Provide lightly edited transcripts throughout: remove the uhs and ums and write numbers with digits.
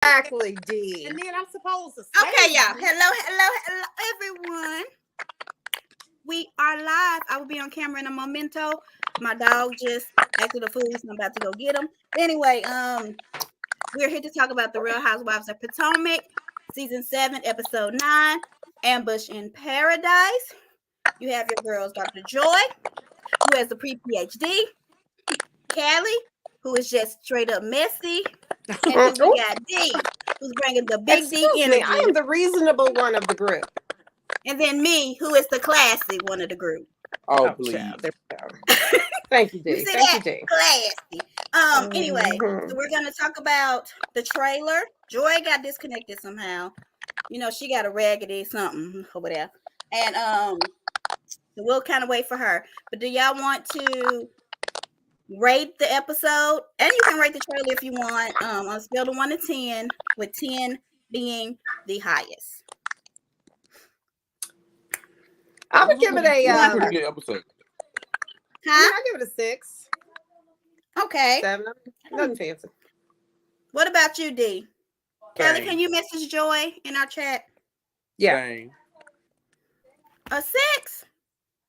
Exactly, D. And then I'm supposed to say Okay, y'all. Hello, everyone. We are live. I will be on camera in a momento. My dog just acted a fool, so I'm about to go get him. Anyway, we're here to talk about the Real Housewives of Potomac, season 7, episode 9, Ambush in Paradise. You have your girls, Dr. Joy, who has the pre-PhD, Callie, who is just straight up messy, and then we got D, who's bringing the big D energy. I am the reasonable one of the group. And then me, who is the classy one of the group. Oh, please. Thank you, D. You see Thank that? you, D. Classy. Anyway, so we're going to talk about the trailer. Joy got disconnected somehow. You know, she got a raggedy something over there. And so we'll kind of wait for her. But do y'all want to rate the episode? And you can rate the trailer if you want on a scale of 1 to 10, with 10 being the highest. I would give it a pretty good episode. I give it a 6. Okay. 7. Nothing fancy. What about you, D? Dang. Kelly, can you message Joy in our chat? Yeah. Dang. A 6?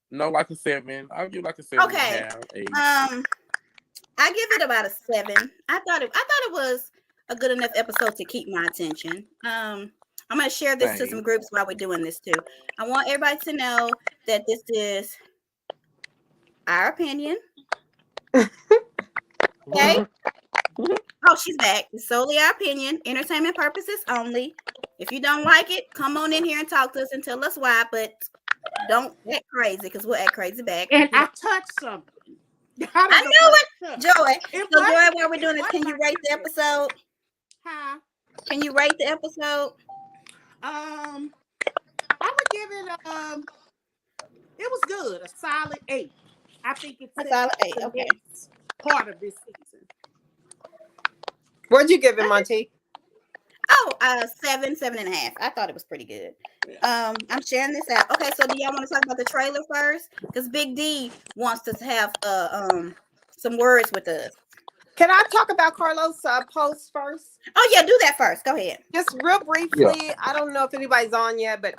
No, like a 7. I'll give like a 7. Okay. And a half, 8. I give it about a 7. I thought it was a good enough episode to keep my attention. I'm going to share this to some groups while we're doing this too. I want everybody to know that this is our opinion. Okay? Oh, she's back. It's solely our opinion. Entertainment purposes only. If you don't like it, come on in here and talk to us and tell us why, but don't act crazy because we'll act crazy back. And I touched something. I knew it. Joy. So Joy, while we're doing this, can you rate the episode? Huh? Can you rate the episode? I would give it it was good, a solid 8. I think it's a solid 8. Okay. Part of this season. What'd you give it, Monty? Oh, 7, 7.5. I thought it was pretty good. I'm sharing this out. Okay, so do y'all want to talk about the trailer first? Because Big D wants us to have some words with us. Can I talk about Carlos' post first? Oh, yeah, do that first. Go ahead. Just real briefly, I don't know if anybody's on yet, but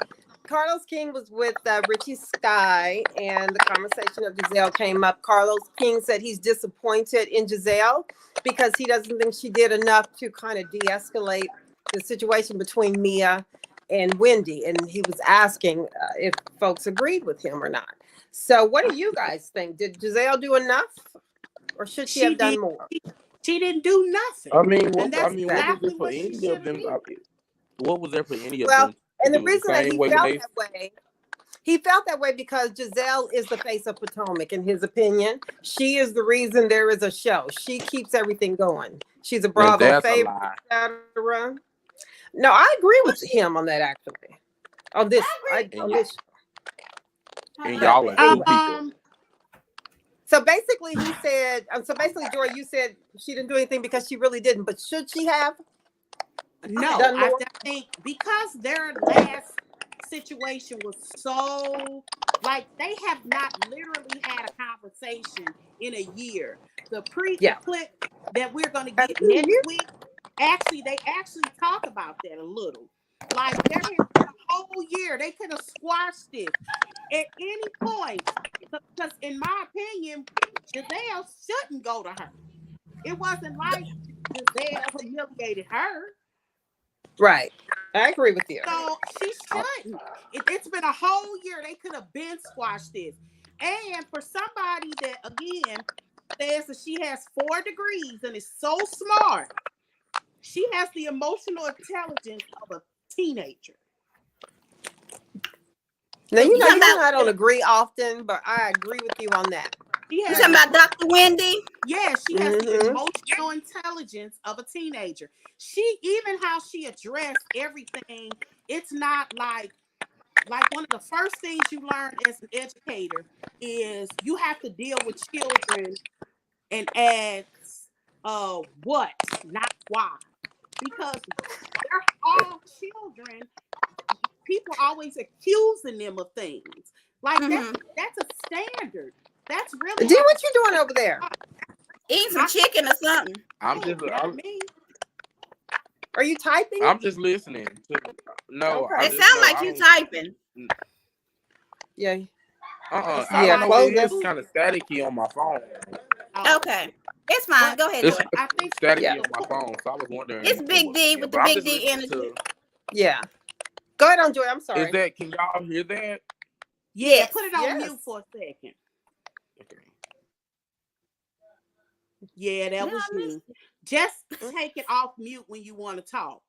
Carlos King was with Richie Sky, and the conversation of Giselle came up. Carlos King said he's disappointed in Giselle because he doesn't think she did enough to kind of de-escalate the situation between Mia and Wendy, and he was asking if folks agreed with him or not. So what do you guys think? Did Giselle do enough? Or should she have done more? She didn't do nothing. I mean, what was there for any of them? What was there for any of them? Well, and the reason that he felt that way because Giselle is the face of Potomac, in his opinion. She is the reason there is a show. She keeps everything going. She's a Bravo favorite, etc. No, I agree with him on that, actually. On this. And y'all are two people. So basically, he said, Joy, you said she didn't do anything because she really didn't. But should she have? No, I think because their last situation was so, like, they have not literally had a conversation in a year. The clip that we're going to get next week, they actually talk about that a little. Like, there is a whole year. They could have squashed it at any point. Because in my opinion, Giselle shouldn't go to her. It wasn't like Giselle humiliated her. Right. I agree with you. So she shouldn't. It's been a whole year. They could have been squashed this. And for somebody that, again, says that she has 4 degrees and is so smart, she has the emotional intelligence of a teenager. Now, you know I don't agree often, but I agree with you on that. You talking about Dr. Wendy? Yeah, she has the emotional intelligence of a teenager. Even how she addressed everything, it's not like one of the first things you learn as an educator is you have to deal with children and ask what, not why. Because they're all children. People always accusing them of things. Like that's a standard. That's really what you doing over there? Eating some chicken or something. I'm just. Are you typing? I'm just listening. No, Okay. It sounds like you typing. Yeah. I Yeah, don't know. close It this. is kind of staticky on my phone. Okay. It's fine. Go ahead, It's Joy. I think staticky on my phone, so I was wondering. It's Big D with the I'm Big just D listening energy. Yeah. Go ahead on, Joy. I'm sorry. Is that? Can y'all hear that? Yeah, Yes. put it on mute for a second. Okay. Yeah, that was you. Just take it off mute when you want to talk.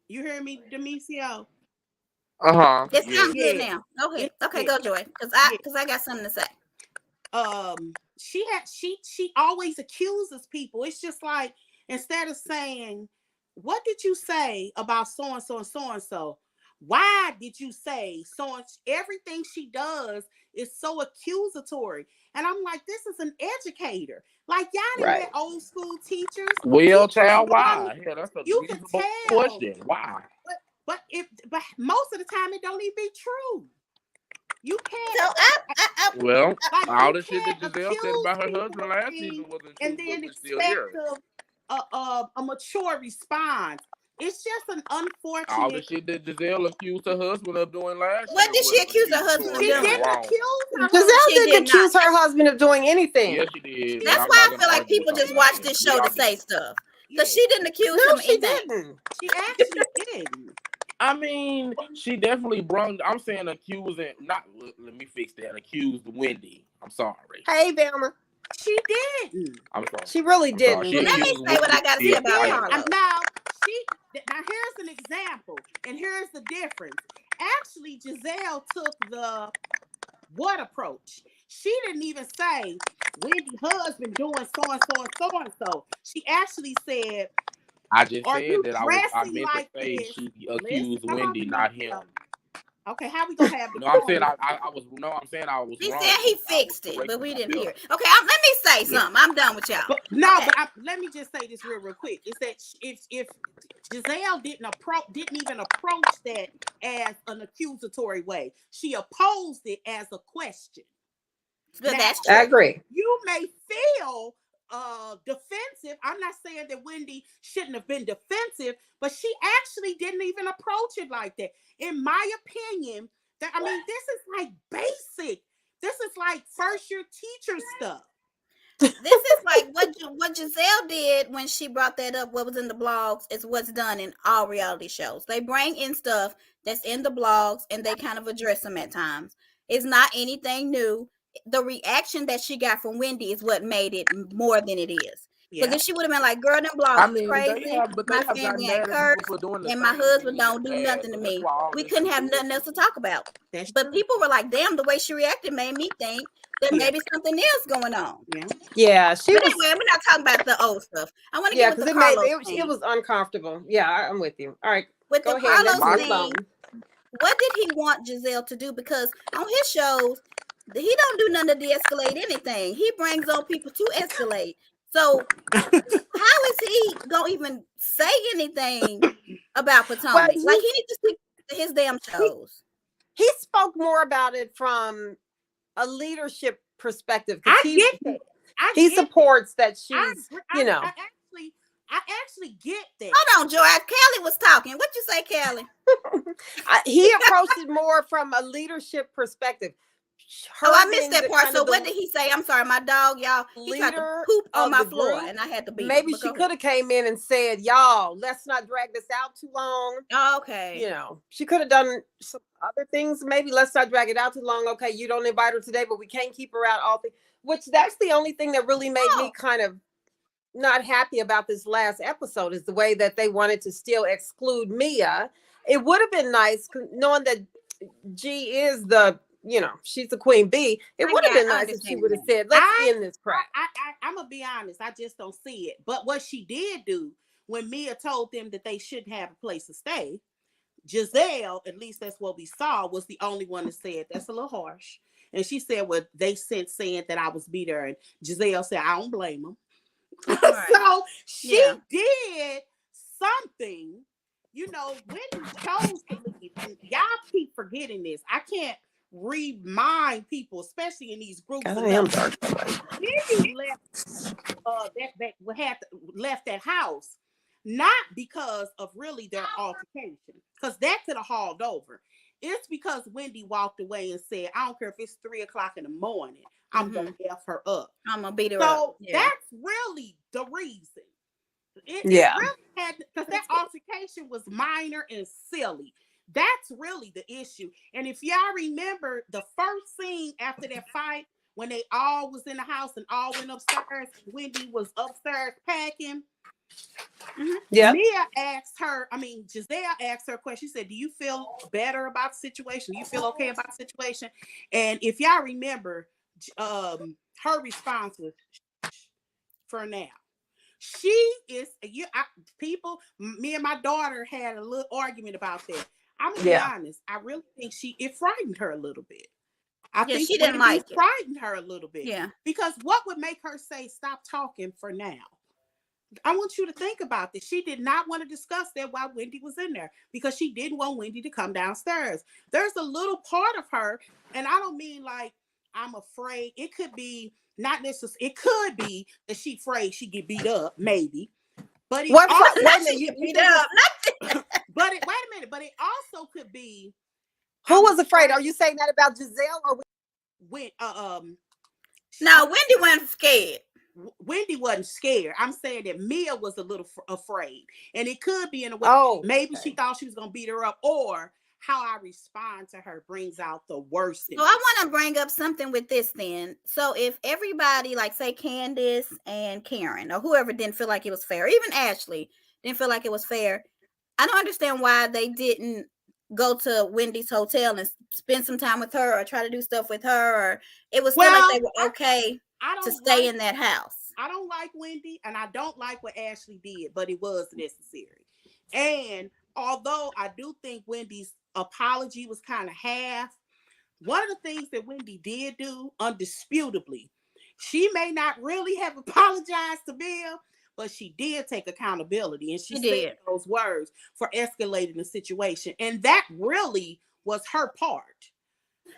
You hear me, Demisio? It sounds good Yeah. now. Go ahead. Okay, Yeah. go, Joy. Cause I got something to say. She always accuses people. It's just like, instead of saying, what did you say about so and so and so and so? Why did you say so? And everything she does is so accusatory. And I'm like, this is an educator. Like, y'all didn't Right. have old school teachers. Well, Teachers child, run- why? Yeah, that's a you can reasonable tell. question. Why? But most of the time it don't even be true. You can't. So Well, Like, all you the shit that can't Giselle said about her accuse husband people of last things season wasn't true, and but then we're still expect here. a mature response. It's just an All the unfortunate. shit that Giselle accused her husband of doing last what year did she wasn't accuse her husband of She doing? didn't wrong. accuse her. Giselle She didn't did accuse her husband of doing anything. Yes, she did. That's I'm why not I gonna feel like argue people with just her. watch this show We to all say get it. stuff. Yeah, Because she didn't accuse No, him she anything. didn't. she actually didn't. I mean, she definitely brung. I'm saying accusing. Not. Let me fix that. Accused Wendy. I'm sorry. Hey, Velma. She didn't. I'm sorry. She really didn't. She Let me accused say what I got to say Wendy. about Did. Carlos. Now here's an example, and here's the difference. Actually, Giselle took the what approach? She didn't even say Wendy's husband doing so and so and so and so. She actually said, I just "Are said you that I dressing meant like to say this?" she Listen, accused come on, Wendy, not him. Okay, how we gonna have the No, I'm saying I was. No, I'm saying I was He wrong. said he fixed it, but we didn't hear it. Okay, let me say Yeah. something. I'm done with y'all. But no, Okay. but let me just say this real quick. Is that if Giselle didn't even approach that as an accusatory way, she opposed it as a question. So Now, that's true. I agree. You may feel defensive. I'm not saying that Wendy shouldn't have been defensive, but she actually didn't even approach it like that. In my opinion, this is like basic. This is like first year teacher stuff. This is like what Giselle did when she brought that up. What was in the blogs is what's done in all reality shows. They bring in stuff that's in the blogs and they kind of address them at times. It's not anything new. The reaction that she got from Wendy is what made it more than it is. Because if she would have been like, "Girl, them blogs is crazy. My family ain't cursed, and my husband don't do nothing to me," we couldn't have nothing else to talk about. But people were like, "Damn, the way she reacted made me think that maybe something else going on." Yeah, But anyway, we're not talking about the old stuff. I want to get with the Carlos thing. It was uncomfortable. Yeah, I'm with you. All right, with go the ahead. Carlos thing, what did he want Giselle to do? Because on his shows, he don't do nothing to de-escalate anything. He brings on people to escalate. So how is he gonna even say anything about Potomac? Like he needs to stick to his damn shows. He spoke more about it from a leadership perspective. He supports that she's, I actually get that. Hold on, Joy. Callie was talking. What you say, Callie? He approached it more from a leadership perspective. I missed that part. So what did he say? I'm sorry, my dog, y'all. He tried to poop on my floor, and I had to beat him. Maybe she could have came in and said, "Y'all, let's not drag this out too long." Oh, okay. She could have done some other things. Maybe let's not drag it out too long. Okay, you don't invite her today, but we can't keep her out all things. Which that's the only thing that really made me kind of not happy about this last episode is the way that they wanted to still exclude Mia. It would have been nice knowing that G is she's the queen bee. It would have been nice if she would have said, "Let's end this crap." I'm gonna be honest. I just don't see it. But what she did do when Mia told them that they shouldn't have a place to stay, Giselle, at least that's what we saw, was the only one that said that's a little harsh. And she said, "Well, they sent saying that I was beat her," and Giselle said, "I don't blame them." Right. So she did something. Wendy chose to leave. And y'all keep forgetting this. I can't remind people, especially in these groups. I am dark. Wendy left that house. not because of really their altercation, because that could have hauled over. It's because Wendy walked away and said, I don't care if it's 3:00 in the morning, I'm going to F her up. I'm going to beat her up. So that's really the reason. It really had, because that altercation was minor and silly. That's really the issue. And if y'all remember the first scene after that fight, when they all was in the house and all went upstairs, Wendy was upstairs packing. Yeah. Giselle asked her a question. She said, do you feel better about the situation? Do you feel okay about the situation? And if y'all remember, her response was, for now. She is, me and my daughter had a little argument about that. I'm going to be honest. I really think it frightened her a little bit. I think she didn't like it. Frightened her a little bit. Yeah. Because what would make her say, stop talking for now? I want you to think about this. She did not want to discuss that while Wendy was in there because she didn't want Wendy to come downstairs. There's a little part of her, and I don't mean like I'm afraid. It could be not necessarily. It could be that she's afraid she get beat up, maybe. But it also, wait a minute. But it also could be. Who was afraid? Are you saying that about Giselle or when? No, Wendy wasn't scared. Wendy wasn't scared. I'm saying that Mia was a little afraid, and it could be in a way. Maybe she thought she was gonna beat her up, or how I respond to her brings out the worst. So I want to bring up something with this then. So if everybody, like say Candace and Karen or whoever didn't feel like it was fair, even Ashley didn't feel like it was fair, I don't understand why they didn't go to Wendy's hotel and spend some time with her or try to do stuff with her, or it was still like they were okay to stay in that house. I don't like Wendy, and I don't like what Ashley did, but it was necessary. And although I do think Wendy's apology was kind of half, one of the things that Wendy did do, undisputably, she may not really have apologized to Bill, but she did take accountability, and she said those words for escalating the situation. And that really was her part.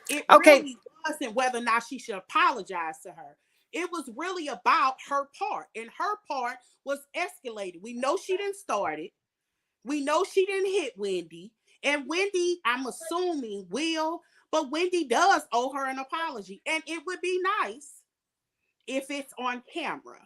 It really wasn't whether or not she should apologize to her. It was really about her part, and her part was escalated. We know she didn't start it. We know she didn't hit Wendy, and Wendy, I'm assuming, will, but Wendy does owe her an apology, and it would be nice if it's on camera.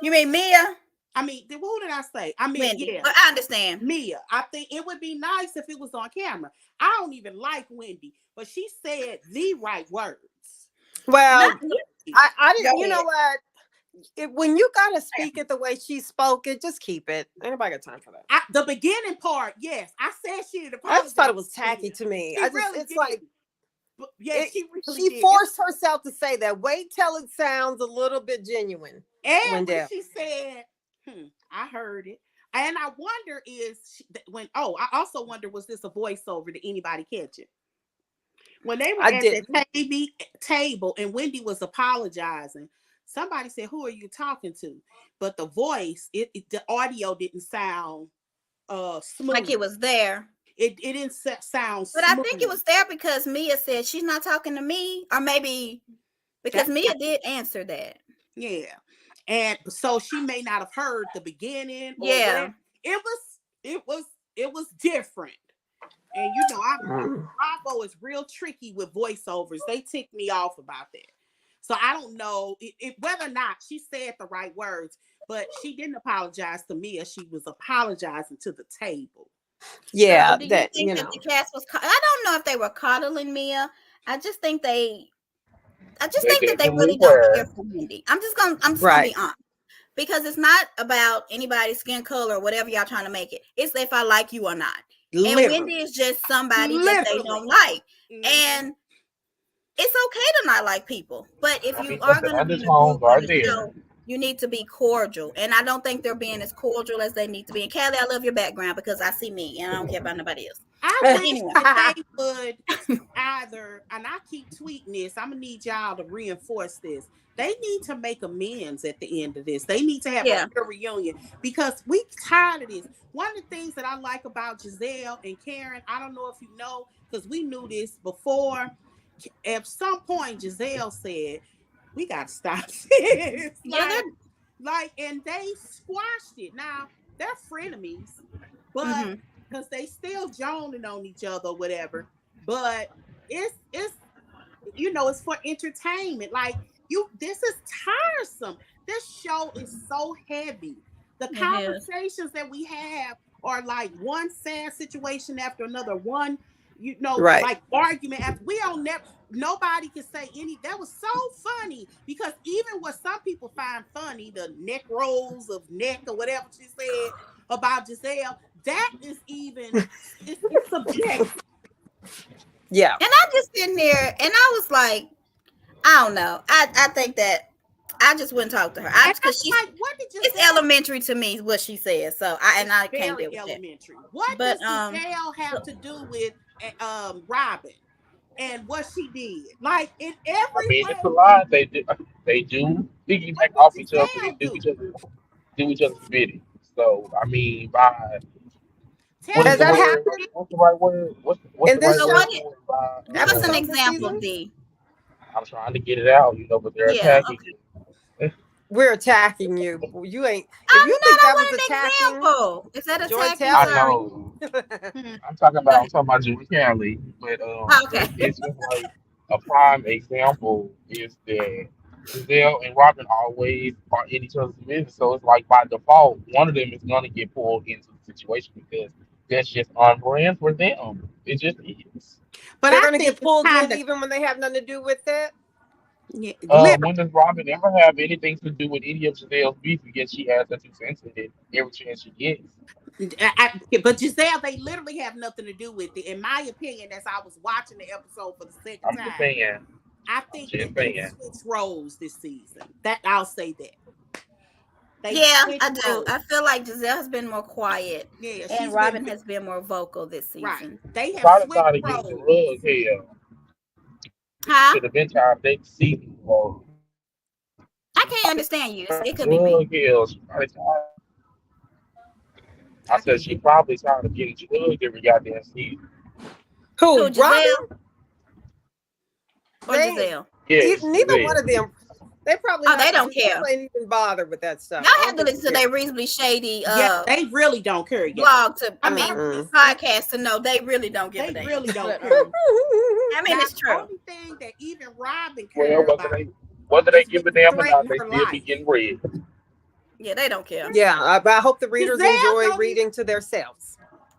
You mean Mia? I mean, who did I say? I mean, Wendy. Yeah. I understand. Mia. I think it would be nice if it was on camera. I don't even like Wendy, but she said the right words. Well, I didn't, you know what? When you gotta speak it the way she spoke it, just keep it. Anybody got time for that? The beginning part, yes. I said she did. I just thought it was tacky to me. It's did. like, yeah, she forced herself to say that. Wait till it sounds a little bit genuine. And when she said, I heard it. And I wonder I also wonder, was this a voiceover? Did anybody catch it? When they were at the table and Wendy was apologizing, somebody said, who are you talking to? But the voice, the audio didn't sound smooth. Like it was there. It didn't sound smooth. But I think it was there because Mia said she's not talking to me, or maybe because Mia did answer that. Yeah. And so she may not have heard the beginning. It was different. And you know, Bravo is real tricky with voiceovers. They tick me off about that. So I don't know whether or not she said the right words, but she didn't apologize to Mia. She was apologizing to the table. Yeah, so that the cast was. I don't know if they were coddling Mia. I just think that they really don't care for Wendy. I'm just gonna be honest, because it's not about anybody's skin color or whatever y'all trying to make it. It's if I like you or not. Literally. And Wendy is just somebody that they don't like. Mm-hmm. And it's okay to not like people. But if you are going to be in a group on the show, you need to be cordial. And I don't think they're being as cordial as they need to be. And Callie, I love your background because I see me and I don't care about nobody else. I wish that they would either, and I keep tweeting this, I'm going to need y'all to reinforce this. They need to make amends at the end of this. They need to have a reunion because we tired of this. One of the things that I like about Giselle and Karen, I don't know if you know, because we knew this before. At some point, Giselle said, we got to stop this. And they squashed it. Now, they're frenemies, but because they still joning on each other or whatever. But it's it's for entertainment. Like this is tiresome. This show is so heavy. The conversations that we have are like one sad situation after another, one like argument after. We don't never. Nobody can say any. That was so funny because even what some people find funny, the neck rolls of neck or whatever she said about Giselle, that is even it's subjective. Yeah. And I just sitting there and I was like, I don't know. I think that I just wouldn't talk to her. Because she's like, what did it's elementary to me what she says. So I can't deal with elementary. What does Giselle have to do with Robin and what she did? Like in every way. It's a lie. They do piggyback off each other and do each other's bidding. So by Has that happened? What's the right word? What's the right word? That was an example, D. I'm trying to get it out, but they're attacking you. We're attacking you. You ain't. If you think that was attacking, example. Is that attacking? I know. I'm talking about Julie Kelly, but it's just like a prime example is that Giselle and Robin always are in each other's business. So it's like by default, one of them is gonna get pulled into the situation because that's just on brand for them. It just is. But they're gonna get pulled in even when they have nothing to do with it. Yeah. When does Robin ever have anything to do with any of Giselle's beef? Because she has her 2 cents in it every chance she gets. But Giselle, they literally have nothing to do with it. In my opinion, as I was watching the episode for the second time, I think they switched roles this season. That I'll say that. I do. I feel like Giselle has been more quiet, and Robin has been more vocal this season. Right. They have switched roles. Huh? Should have been tired of dating season. I can't understand you. It could be me. I said she probably tired of getting drugged every goddamn season. Who? Giselle? Or Giselle? Yes, neither one of them. They probably they don't care. They ain't even bother with that stuff. Y'all have to listen to their reasonably shady they really don't care. Blog podcast to know they really don't give a damn. They really don't care. It's true. The only thing that even Robin cares about. Whether they give a damn or not, they still be getting read. Yeah, they don't care. Yeah, I hope the readers enjoy reading to themselves.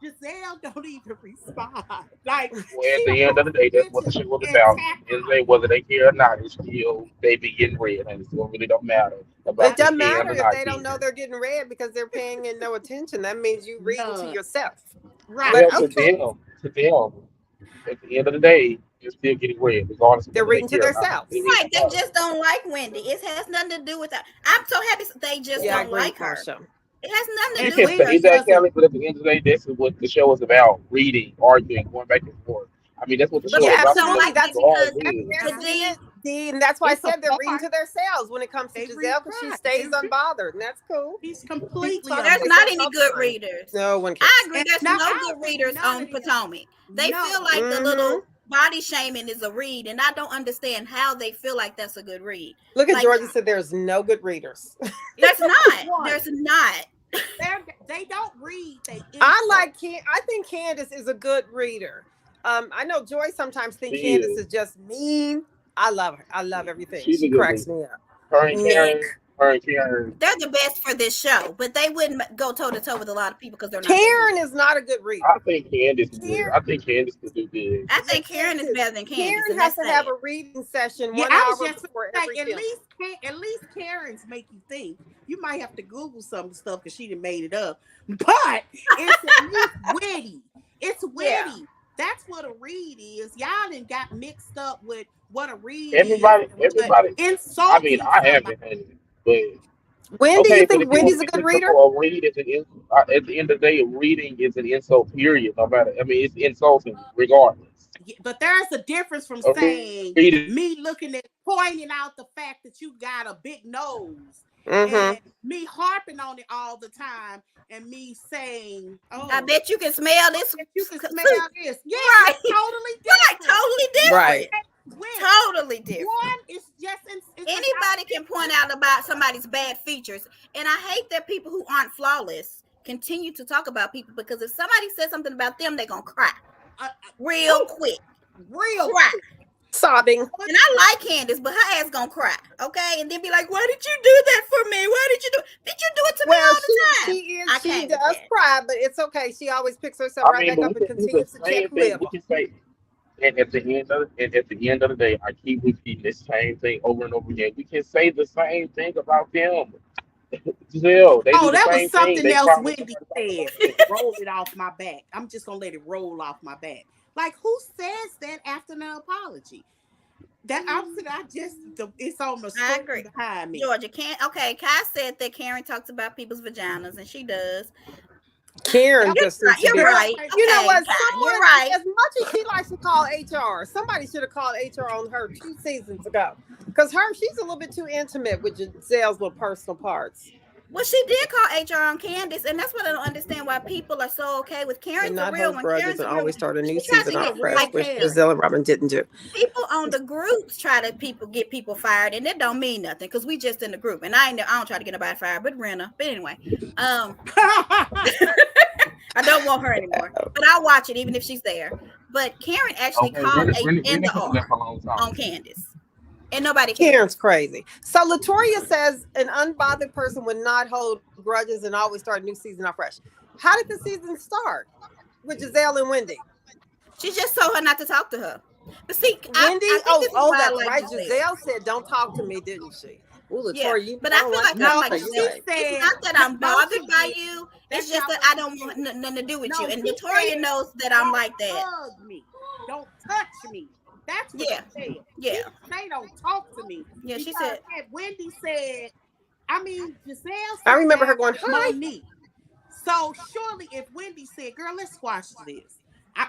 Giselle don't even respond. Like, at the end of the day, that's what the show was about. Whether they care or not, it's still they be getting read, and so it really don't matter. It doesn't matter if they don't know they're getting read because they're paying it no attention. That means you read to yourself, right? But to them, at the end of the day, you're still getting read, regardless. They're reading to themselves. Right? They just don't like Wendy. It has nothing to do with that. I'm so happy they just don't like her. It has nothing to do with that, Kelly, but at the end of the day, this is what the show is about: reading, arguing, going back and forth. That's what the show is about. And that's why I said they're reading to themselves when it comes to Giselle, because she stays unbothered, and that's cool. He's completely. There's not any good readers. No one cares. I agree. There's no good readers on Potomac. They feel like the little body shaming is a read, and I don't understand how they feel like that's a good read. Look at Georgia said there's no good readers. There's not. There's not. They don't read. I think Candace is a good reader. I know Joy sometimes thinks Candace is just mean. I love her. I love everything. She cracks me up. Her and Karen. They're the best for this show, but they wouldn't go toe to toe with a lot of people because they're not. Karen is not a good reader. I think Candace is good. I think Candace could do good. I think Karen is better than Candace. Karen has to have a reading session 1 hour before every film. At least Karen's make you think. You might have to Google some stuff because she done made it up, but it's at least witty. It's witty. Yeah. That's what a read is. Y'all done got mixed up with what a read everybody. Insulting. I haven't had it, but Wendy, you think Wendy's a good reader? A read is at the end of the day, reading is an insult. Period. No matter. It's insulting regardless. Yeah, but there's a difference from saying me pointing out the fact that you got a big nose. And me harping on it all the time, and me saying, I bet you can smell this. You can smell this. Yeah, right. It's totally different. Totally different. Right. Totally different. One is just anybody can point out about somebody's bad features, and I hate that people who aren't flawless continue to talk about people, because if somebody says something about them, they're gonna cry real quick, cry. Sobbing. And I like Candace, but her ass gonna cry, okay? And then be like, "Why did you do that for me? Why did you do? Did you do it to me all the time?" She does cry, but it's okay. She always picks herself right back up and continues to check live. We can say, and at the end of the day, I keep repeating the same thing over and over again. We can say the same thing about them. Giselle, they do the that same was something thing. else Wendy said. Roll it off my back. I'm just gonna let it roll off my back. Like, who says that after an apology? That opposite, it's on the screen behind me. Georgia, Kai said that Karen talks about people's vaginas, and she does. Karen you're right. You know what? You're right. As much as she likes to call HR, somebody should have called HR on her 2 seasons ago. Because she's a little bit too intimate with Giselle's little personal parts. Well, she did call HR on Candace, and that's what I don't understand, why people are so okay with Karen's a real one. Grudges and always start a new season off fresh, which Giselle and Robin didn't do. People on the groups try to get people fired, and it don't mean nothing because we just in the group. And I don't try to get nobody fired, but Rena. But anyway, I don't want her anymore. But I'll watch it even if she's there. But Karen actually called on Candace. And nobody cares. Karen's crazy. So Latoya says an unbothered person would not hold grudges and always start a new season off fresh. How did the season start with Giselle and Wendy? She just told her not to talk to her. But see, Wendy, that's right. Giselle said, "Don't talk to me," didn't she? Ooh, Latoya, but I feel like I'm like it's not that I'm bothered by you. It's just that I don't want nothing to do with you. And Latoya knows that I'm like that. Hug me. Don't touch me. That's what she said. Yeah. They don't talk to me. Yeah, she said. Wendy said, Giselle said, I remember her going, "Hi." So surely if Wendy said, "Girl, let's squash this,"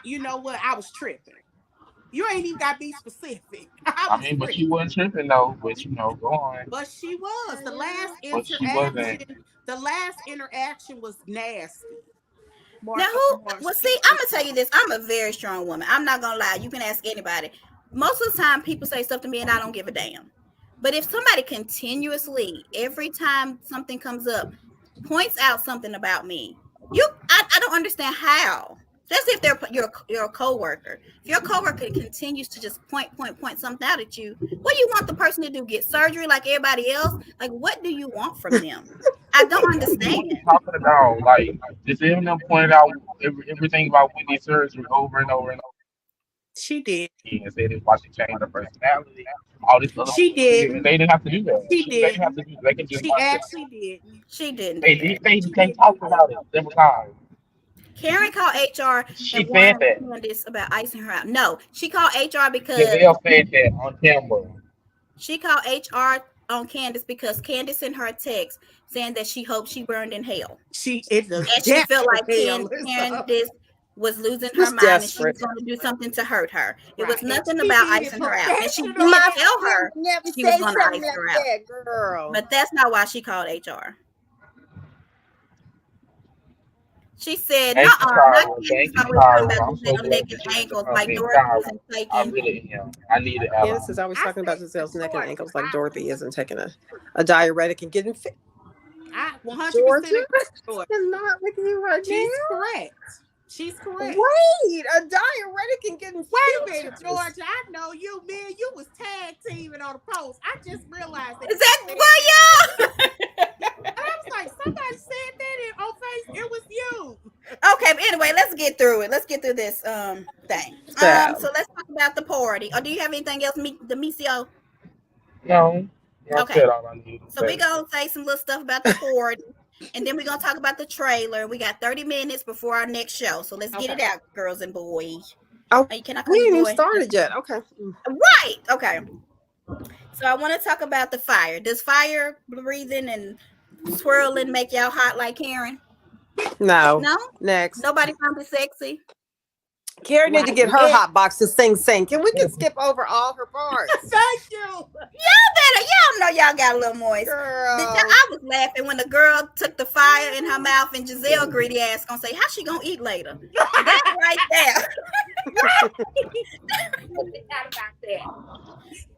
you know what? I was tripping. You ain't even got to be specific. But she wasn't tripping though. But go on. But she was. The last interaction was nasty. Now see, I'm gonna tell you this. I'm a very strong woman. I'm not gonna lie. You can ask anybody. Most of the time people say stuff to me and I don't give a damn. But if somebody continuously, every time something comes up, points out something about me, I don't understand how. Especially if they're your coworker. If your coworker continues to just point something out at you, what do you want the person to do? Get surgery like everybody else? Like, what do you want from them? I don't understand. Talking about just even them pointed out everything about Wendy's surgery over and over and over. She did. And said it's why she changed her personality. All this other. She did. They didn't have to do that. She did. They didn't have to do. They could just. She actually did. She didn't. They talked about it several times. Karen called HR. She said that. About icing her out. No, she called HR because Giselle said that on camera. She called HR on Candace because Candace sent her a text saying that she hoped she burned in hell. She felt like Candace was losing her mind and she was going to do something to hurt her. It was nothing about icing her out. And she did tell her she was going to ice her out. Girl. But that's not why she called HR. She said, not Candace always talking about naked ankles like Dorothy isn't taking. I really am. I need it. Candace is always talking about Giselle's neck and ankles like Dorothy isn't taking a diuretic and getting fit. 100% Georgia is not with you right She's now. correct. She's correct. Wait, a diuretic and getting fit. Wait a minute, Georgia. I know you, man. You was tag teaming on the post. I just realized that. Is that where y'all? I was like, somebody said that on Facebook. It was you. Okay, but anyway, let's get through it. Let's get through this thing. So let's talk about the party. Or do you have anything else, Demisio? No. Okay. So we're gonna say some little stuff about the party, and then we're gonna talk about the trailer. We got 30 minutes before our next show, so let's get it out, girls and boys. Oh, we ain't even started yet. Okay. Right. Okay. So I want to talk about the fire. Does fire breathing and swirling make y'all hot like Karen? No. Next. Nobody found it sexy. Karen need to get her hot box to sing. And we can skip over all her parts. Thank you. Y'all know y'all got a little moist. Girl. I was laughing when the girl took the fire in her mouth and Giselle greedy ass gonna say, "How's she gonna eat later?" That's right there.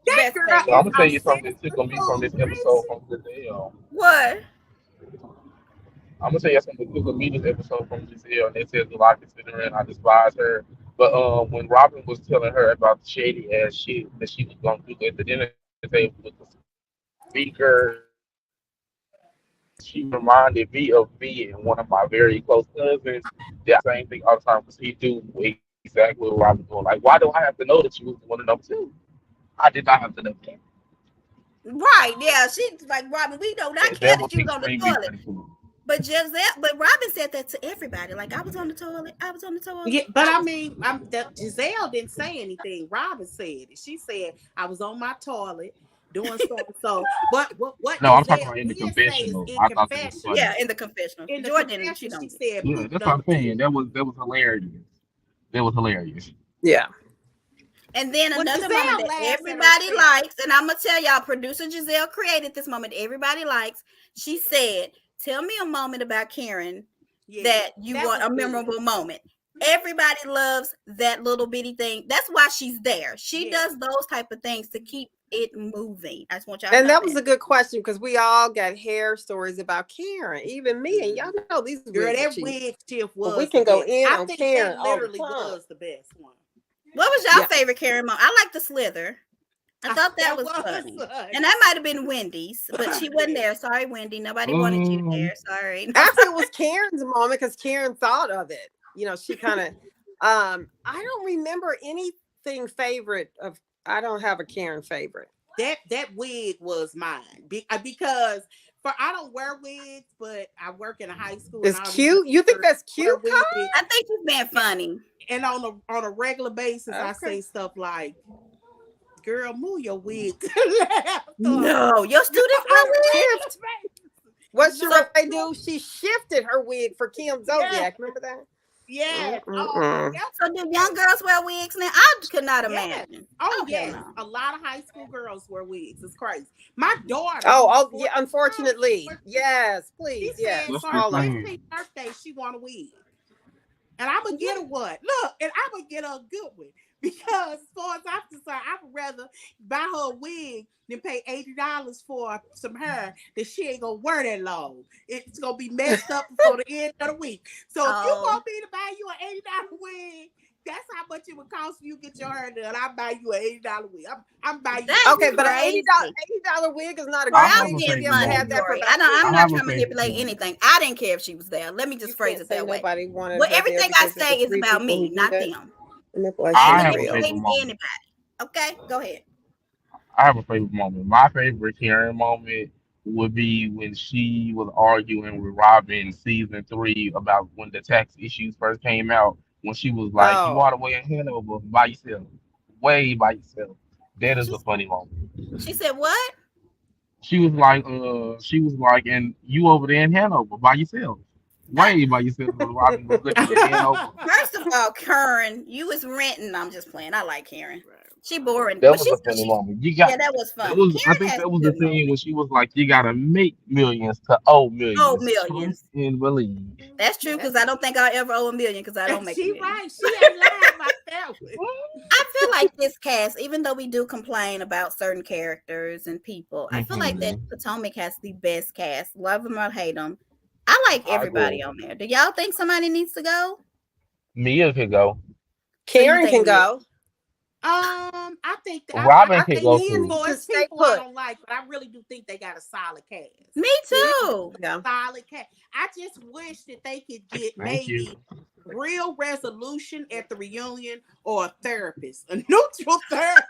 I'm gonna tell you something that's gonna be from this episode from Giselle. What? I'm gonna tell you something. It was a meeting episode from Giselle, and it says a lot considering I despise her. But when Robin was telling her about the shady ass shit that she was gonna do at the dinner table with the speaker, she reminded me of me and one of my very close cousins. That same thing all the time because he do exactly what Robin doing. Like, why do I have to know that you was the one of them too? I did not have to know that. Right, yeah. She's like, Robin, we do not care That that was you was on the extremely toilet. funny to me. But Robin said that to everybody. Like, I was on the toilet. I was on the toilet. Yeah, but I mean, Giselle didn't say anything. Robin said it. She said I was on my toilet doing so and so. But what No, I'm talking Giselle about in the did say is confessional. in I thought that was confession. funny. Yeah, in the confessional. In the Jordan, she confession, she don't. said Yeah, poop that's what I'm number saying. two. That was hilarious. That was hilarious. Yeah. And then Well, another Giselle moment that laughs at everybody herself. likes, and I'm gonna tell y'all, producer Giselle created this moment. Everybody likes. She said, "Tell me a moment about Karen Yeah, that you that want was a good. memorable moment." Everybody loves that little bitty thing. That's why she's there. She Yeah. does those type of things to keep it moving. I just want y'all to And know that was a good question because we all got hair stories about Karen, even me. And y'all know these Girl, wigs are that cheap. wig shift But was we can the go best. in I on think Karen that all the literally time. was the best one. What was y'all Yeah. favorite Karen moment? I like the slither. I thought that was funny. And that might have been Wendy's, but she wasn't there. Sorry, Wendy. Nobody wanted you there. Sorry. Actually, it was Karen's moment because Karen thought of it. You know, she kind of I don't remember anything favorite of I don't have a Karen favorite. That wig was mine because I don't wear wigs, but I work in a high school. It's and all cute. these You think teachers that's cute, wear Carl? wigs. I think you've been funny. And on a regular basis, I Okay. say stuff like, "Girl, move your wig to the left." No, your students wear wigs. What should I do? She shifted her wig for Kim Zodiac. Yes. Remember that? Yes. So do young girls wear wigs now? I could not imagine. Oh, Okay, yes. no. A lot of high school girls wear wigs. It's crazy. My daughter. Oh, yeah. Unfortunately, yes. She Please, yes. said for All her of 16th birthday, she want a wig. And I'm going to get her one. Look, and I'm going to get her a good one. Because as far as I'm concerned, I would rather buy her a wig than pay $80 for some hair that she ain't going to wear that long. It's going to be messed up before the end of the week. So if you want me to buy you an $80 wig, that's how much it would cost you to get your hair done. I'll buy you an $80 wig. I'm buying you. Okay, but an $80 wig is not a good wig. I'm I'm not trying to manipulate anything. I didn't care if she was there. Let me just phrase it that way. Well, everything I say is about me, not them. I have a favorite moment. Anybody. Okay, go ahead. I have a favorite moment. My favorite Karen moment would be when she was arguing with Robin in season 3 about when the tax issues first came out. When she was like, "You ought to weigh a Hanover by yourself, way by yourself." That is a funny moment. She said what? She was like, "And you over there in Hanover by yourself, way by yourself." Robin was looking at Hanover. First of all, Karen, you was renting. I'm just playing. I like Karen. She boring. That was a funny moment. That was fun. I think that was the scene when she was like, "You gotta make millions to owe millions." Oh, millions. And believe. That's true because I don't think I'll ever owe $1 million because I don't make. She right. She ain't lying about that one. I feel like this cast, even though we do complain about certain characters and people, I feel like that Potomac has the best cast. Love them or hate them. I like everybody on there. Do y'all think somebody needs to go? Mia can go. Karen can go. I think Robin can go too. There's people I don't like, but I really do think they got a solid cast. Me too. Yeah. Solid cast. I just wish that they could get maybe real resolution at the reunion or a therapist, a neutral therapist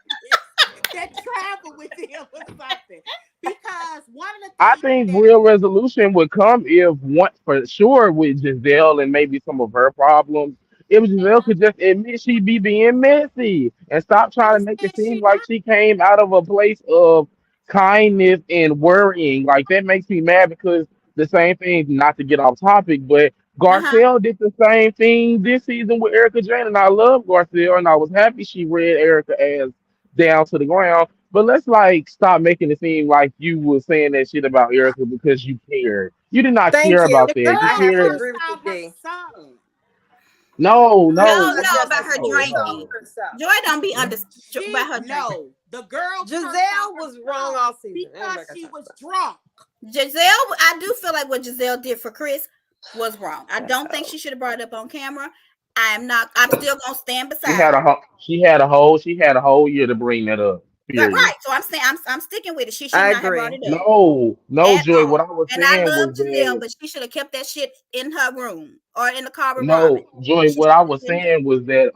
that travel with them or something. Because one of the things I think real resolution would come if one for sure with Giselle and maybe some of her problems. If Giselle could just admit she be being messy and stop trying to make it seem like she came out of a place of kindness and worrying. Like that makes me mad because the same thing, not to get off topic, but Garcelle did the same thing this season with Erica Jane, and I love Garcelle, and I was happy she read Erica ass down to the ground. But let's like stop making it seem like you were saying that shit about Erica because you cared. You did not care about that. You cared. No, about her drinking. Joy don't be about her drinking. No, the girl Giselle was wrong all season because she was drunk. Giselle, I do feel like what Giselle did for Chris was wrong. I don't think she should have brought it up on camera. I'm still gonna stand She beside had her. she had a whole year to bring that up. Period. Right. So I'm saying I'm sticking with it. She should I not have brought agree. it up No, no, at Joy. What all. I was And I saying love was Giselle, that but she should have kept that shit in her room or in the car with Robin. no, Joy. She What I shouldn't have was been there. saying was that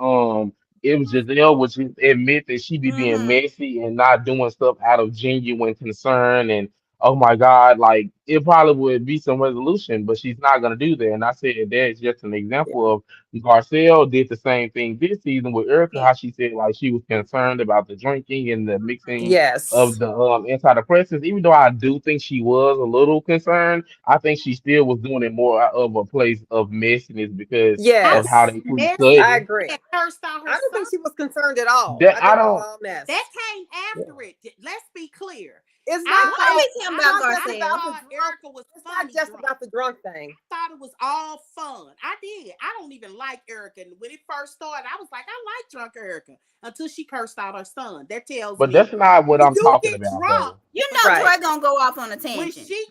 it was Giselle would just admit that she be being Mm-hmm. messy and not doing stuff out of genuine concern and oh my God, like it probably would be some resolution, but she's not gonna do that. And I said that's just an Yeah. example of Garcelle did the same thing this season with Erica, Yeah. how she said like she was concerned about the drinking and the mixing of Yes. the antidepressants. Even though I do think she was a little concerned, I think she still was doing it more out of a place of messiness because How of how Yes. they I pre-cut. messy agree. she had cursed out I her don't son. think she was concerned at all. That I I think it was don't. all That mess. came after it. Let's be clear. It's not What are all. we talking It's about, not just I Garcelle? about the thought drunk. Erica was It's not funny just drunk. about the drunk thing. I thought it was all fun. I did. I don't even like Erica. And when it first started, I was like, I like drunk Erica until she cursed out her son. That tells But me that's not what when I'm you talking get about, drunk, though. You but know Right. Joy gonna go off on a when tangent. she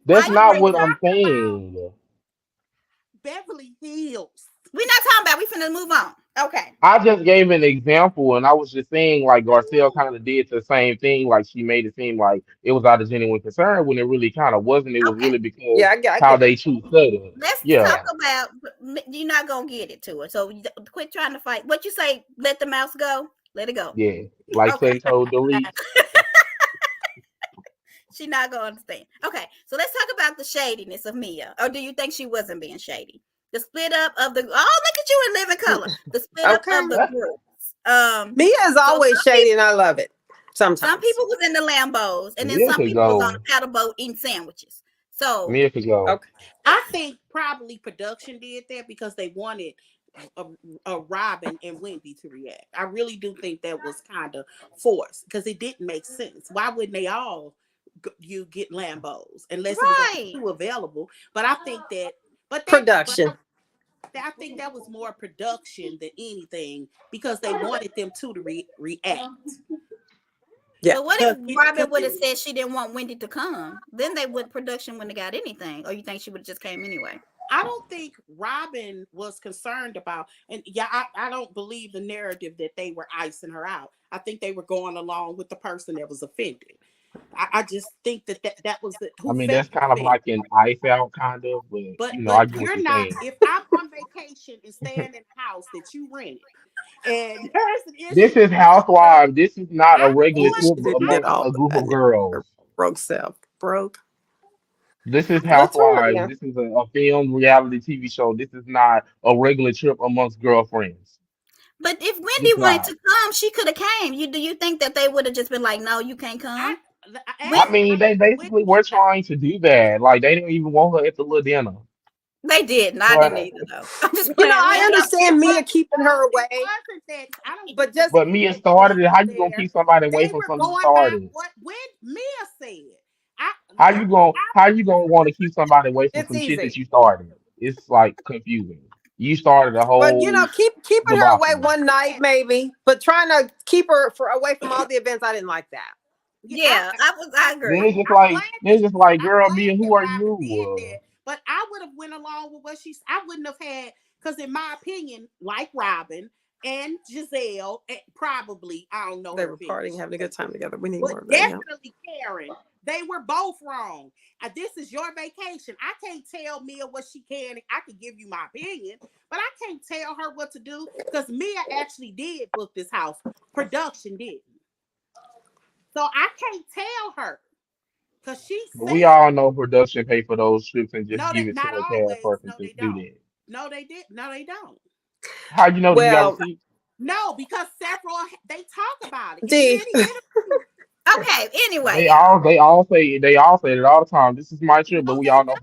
That's Why you not we're bring what it up? I'm talking about saying. Beverly Hills. We're not talking about. We finna move on. Okay. I just gave an example, and I was just saying, like Garcelle kind of did the same thing. Like she made it seem like it was out of genuine concern when it really kind of wasn't. It was Okay. really because Yeah, I how get they that. choose cut it. Let's Yeah, talk Yeah. about. You're not gonna get it to her. So quit trying to fight. What you say? Let the mouse go. Let it go. yeah. Like Okay. Sutton told delete. She's not gonna understand. Okay. So let's talk about the shadiness of Mia. Or do you think she wasn't being shady? The split up of the. Oh, look at you in living color. The split up Okay. of the groups. Mia is So always shady, and I love it. some Sometimes. people was in the Lambos, and then Mia some could people was on go. the paddle boat eating sandwiches. So Mia could go. Okay. I think probably production did that because they wanted a Robin and Wendy to react. I really do think that was kind of forced because it didn't make sense. Why wouldn't they all you get Lambos unless it was only right. two available? But I think that, but Production. I think that was more production than anything because they wanted them two to react. Yeah. But what if Robin would have Because said she didn't want Wendy to come? Then they would production wouldn't have got anything. Or you think she would have just came anyway? I don't think Robin was concerned about, and yeah, I don't believe the narrative that they were icing her out. I think they were going along with the person that was offended. I just think that was the I who mean, felt that's kind of offended. like an ice out kind of, but But I get what you're you're not. saying. If I'm on vacation and staying in a house that you rented, and there's an issue This is with my stuff, Housewives. This is not a I'm regular going She trip didn't to get amongst all a of group that. of Her girls. broke self. Broke. This is Housewives. Latoya. This is a film reality TV show. This is not a regular trip amongst girlfriends. But if Wendy It's wanted not. to come, she could have came. Do you think that they would have just been like, no, you can't I come? I actually mean, I they think basically were trying to do that. Like they didn't even want her at the little dinner. They did. I didn't But either though. I'm just You know, playing. I it understand was Mia keeping her it away, wasn't that I don't but think that just but Mia Wendy started it. was How you gonna there. keep somebody away They from were something you going by started? what when Mia said. I How you gonna want to keep somebody away from it's some shit that easy. you started? It's like confusing. You started a But you whole know, keeping her away debacle. one night maybe, but trying to keep her away from all the events, I didn't like that. yeah, Yeah, I Then agree. it's just like, I'm girl, Mia, glad that who are Robin did you? that, but I would have went along with what I wouldn't have had because in my opinion, like Robin and Giselle, probably I don't know They her were opinion, partying, having a good time together. We need but more of that. Yeah. definitely Karen. They were both wrong. This is your vacation. I can't tell Mia what she can. I can give you my opinion, but I can't tell her what to do because Mia actually did book this house. Production didn't. So I can't tell her because she But we said all know production pay for those trips and just no, give that it to not a cast always. person No, to they do don't. that. No, they did. No, they don't. How you know that you got Well, receipts? No, because several they talk about it in D, many interviews. Okay. Anyway, They y'all. all they all say it all the time. This is my trip, but No, we they all know don't.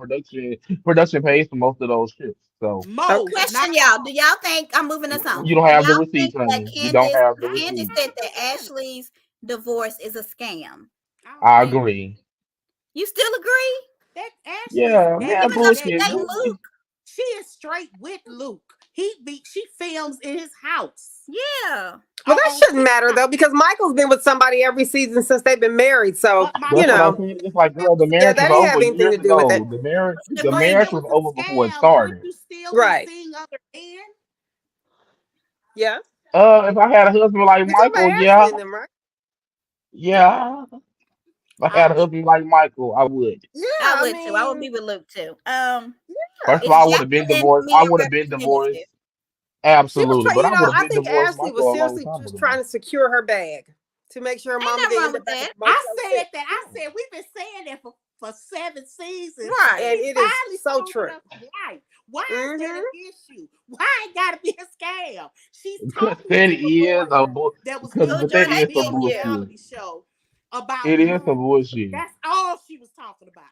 production pays for most of those trips. So Most, okay. not Question, y'all. all. Do y'all think I'm moving us on? you don't Do have the y'all think receipts, that honey. You don't have the Candace receipts. said I that don't think Ashley's divorce is a scam? I don't I think agree. You still agree? that Ashley's Yeah, And man, even though she that bullshit. dating Luke. Luke, She is straight with Luke. She films in his house. Yeah. Well, that shouldn't matter though, because Michael's been with somebody every season since they've been married. So That's what I think. It's like, girl, the yeah, marriage that was didn't have over anything years to do with it. ago. The But if marriage it was was over a before it scam, started. would you still Right. be seeing other men? Yeah. If I had a husband like You're talking Michael, about yeah, Ashley and them, right? yeah. If I had a husband like Michael, I would. Yeah, I I would too. I would be mean, with Luke too. First of Is all, I would have been Jacqueline divorced. I mere would have been divorced. representative? she was Absolutely. trying. But I would have I been think divorced Ashley was Michael a long seriously time just ago. trying to secure her bag to make sure Ain't Mama nothing didn't wrong end with up back that. at I Motel said 6. that. I said we've been saying that for 7 seasons. Right. And She it is finally so showed true. us right. Why is that an issue? Why it gotta be a scam? She's Because talking that to the is a lawyer bull. that was Because being So but Joy, that trying they to is be some being on a you. bullshit. reality show about It is some money. bullshit. That's all she was talking about.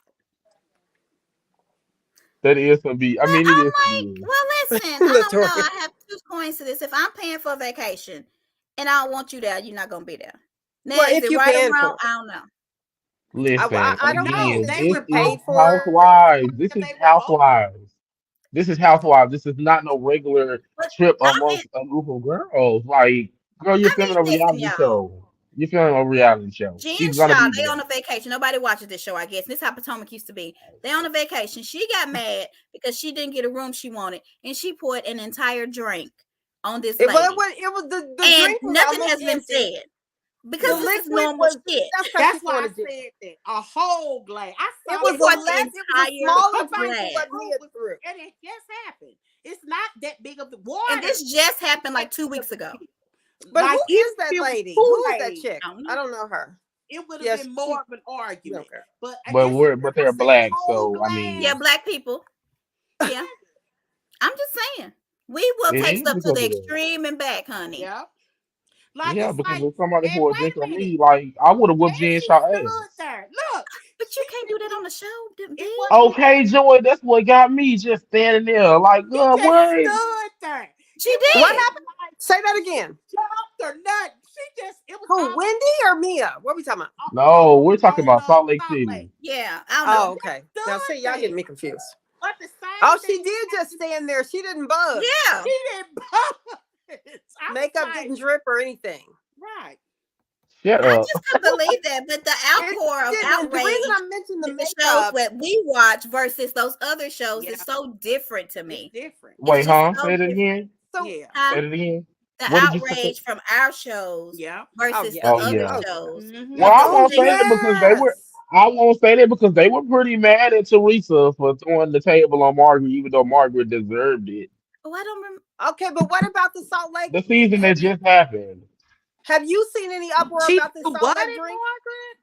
That is some be. I But mean, it is some I'm like, BS. well, listen, I don't know. Latoya. I have two coins to this. If I'm paying for a vacation and I don't want you there, you're not gonna be there. Now, Well, is if it you right or paying wrong? for I don't know. Listen, I don't know No, that again, they she this were should is pay both for it. Housewives. This is they were both Housewives. This is Housewives. This is not no regular But trip I mean, amongst a group of girls. Like, girl, you're filming a listen, reality y'all. show. You're filming a reality show. G She's and gonna Shaw, be they there. on a vacation. Nobody watches this show, I guess. This is how Potomac used to be. They on a vacation. She got mad because she didn't get a room she wanted, and she poured an entire drink on this lady. It was the And drink was nothing almost has been empty. said The because this is liquid normal was shit. that's because she That's why I wanted it. said that. A whole glass. I It saw was She it. poured the it was a entire smaller Somebody drink than glass. what Mia threw. and it just happened. It's not that big of the And water. this just happened like 2 weeks ago. But Like who even is if that it was lady? Who is that Kool-Aid, chick? I don't I know. don't know her. it would have Yes, been she more of an argument. okay. But But they're it was a black, whole so I Yeah, glass. mean, black people. Yeah. I'm just saying. We will it take is stuff to because the of that. extreme and back, honey. Yeah. Like Yeah, it's because like, if somebody and pour a drink wait a on minute. me, like I would have whooped And Jen she Shaw stood ass. there. Look, But she you can't do that on the show, it B. wasn't Okay, Joy, that's what got me just standing there, like, she girl, just what? stood there. She It What wasn't did. happened? like Say that again. jumped or nothing. She just it was Who, all Wendy or Mia? What are we talking about? No, we're talking on about Salt Lake Salt City. Lake. Yeah, I don't know. Oh, okay. Now Stood see, y'all there. getting me confused. But the same Oh, she thing did just stand there. She didn't budge. Yeah. she didn't budge. I was Makeup like, didn't drip or anything. right. Shut I up. just couldn't believe that. But the It outpour of didn't. The reason outrage I mentioned the in the shows makeup, that we watch versus those other shows Yeah, is so different to it's me. different. It's Wait, just huh? so Say it different. again. so Yeah. Huh? Say it again. The What did you say? outrage from our shows Yeah. oh versus yeah, the Oh other yeah. oh yeah. shows. Mm-hmm. Well, Because I this Oh won't thing, say that because they were. yes. I won't say that because they were pretty mad at Teresa for throwing the table on Margaret, even though Margaret deserved it. oh, I don't remember. Okay, but what about the Salt Lake? The season that just happened. Have you seen any uproar She about this do Salt what Lake in drink? Margaret?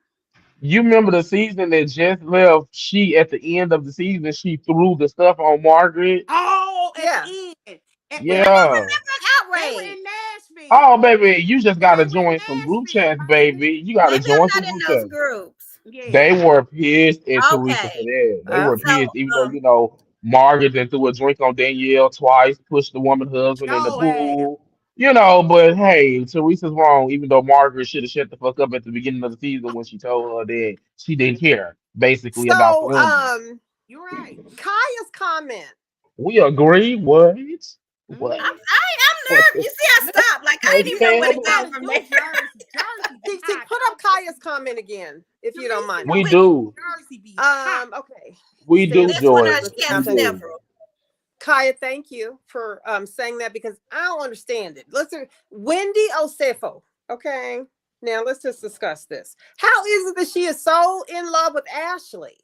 You remember the season that just left? She at the end of the season, she threw the stuff on Margaret. Oh, at Yeah. the end. I But don't Yeah. remember they were outrage. in Nashville. Oh, baby, you just When gotta they were in join some group Nashville, chats, baby. baby. You gotta Maybe I'm join some not in group those chats. groups. Yeah. They were pissed at Teresa for Okay. that. They were Okay. So pissed, even though Margaret then threw a drink on Danielle twice, pushed the woman husband in the Show ass. pool. But hey, Teresa's wrong. Even though Margaret should have shut the fuck up at the beginning of the season when she told her that she didn't care, basically about So, filming. You're right. Kaya's comment. We agree. What? What? Mm-hmm. I'm nervous. You see, I stopped. Like I didn't even know where to We go gotta Okay. from do there. Jersey. Jersey be Tik, hot. put up Kaya's comment again, if you don't mind. We do. Jersey be hot. Okay. We do, Stand This one, Joy. she We has do. several. Kaya, thank you for saying that because I don't understand it. Listen, Wendy Osefo. Okay. Now let's just discuss this. How is it that she is so in love with Ashley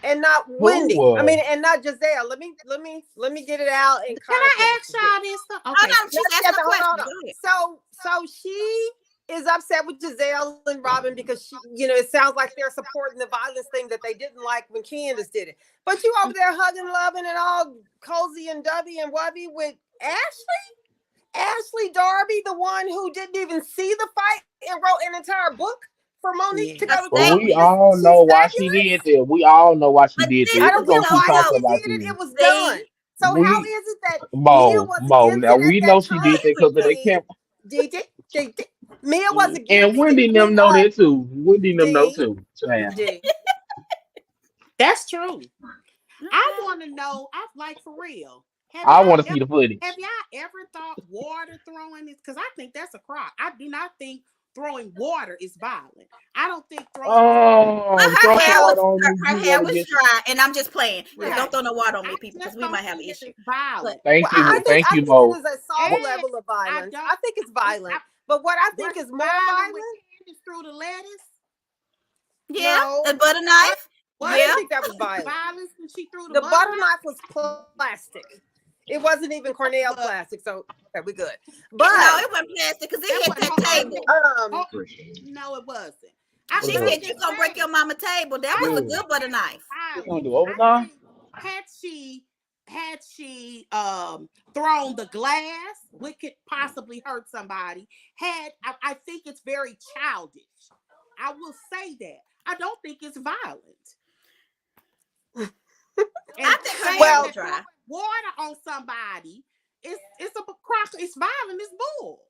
and not Wendy? Who? I mean, and not Giselle. Let me get it out and Can I ask y'all this? Hold Okay. on, she's asking a question. Go ahead. So she is upset with Giselle and Robin because it sounds like they're supporting the violence thing that they didn't like when Candace did it. But you over there hugging, loving, and all cozy and dubby and wubby with Ashley Darby, the one who didn't even see the fight and wrote an entire book for Monique to go to But court. we all She's know why she fabulous. did that. We all know why she But did this that. I We're don't is care gonna keep why talking she also about did it. this. It was done. the So how We is it that Mia wasn't Now innocent at we know that she did time? that because of the D, camp. Mia wasn't And guilty. Wendy them know that too. Wendy them know D, too. Child. D. That's true. I want to know. I like for real. I want to see the footage. Have y'all ever thought water throwing is? Because I think that's a crime. I do not think throwing water is violent. I don't think throwing. Her hair was dry, and I'm just playing. Yeah. Don't throw no water on me, people, because we might have an issue. Violent. Thank you, I think Mo. it is a soft level of violence. I think it's violent, but what I think is more violent is through the lettuce. Yeah, the butter knife. I didn't think that was violent. Violence when she threw the butter knife was plastic. It wasn't even Cornell plastic, so okay, we good. But no, it wasn't plastic because it hit that table. No, it wasn't. She said you're gonna break your mama table. That was a good butter knife. You gonna do overtime? Had she thrown the glass, which could possibly hurt somebody. I think it's very childish. I will say that. I don't think it's violent. I think her dry. Water on somebody, it's violent, it's bull.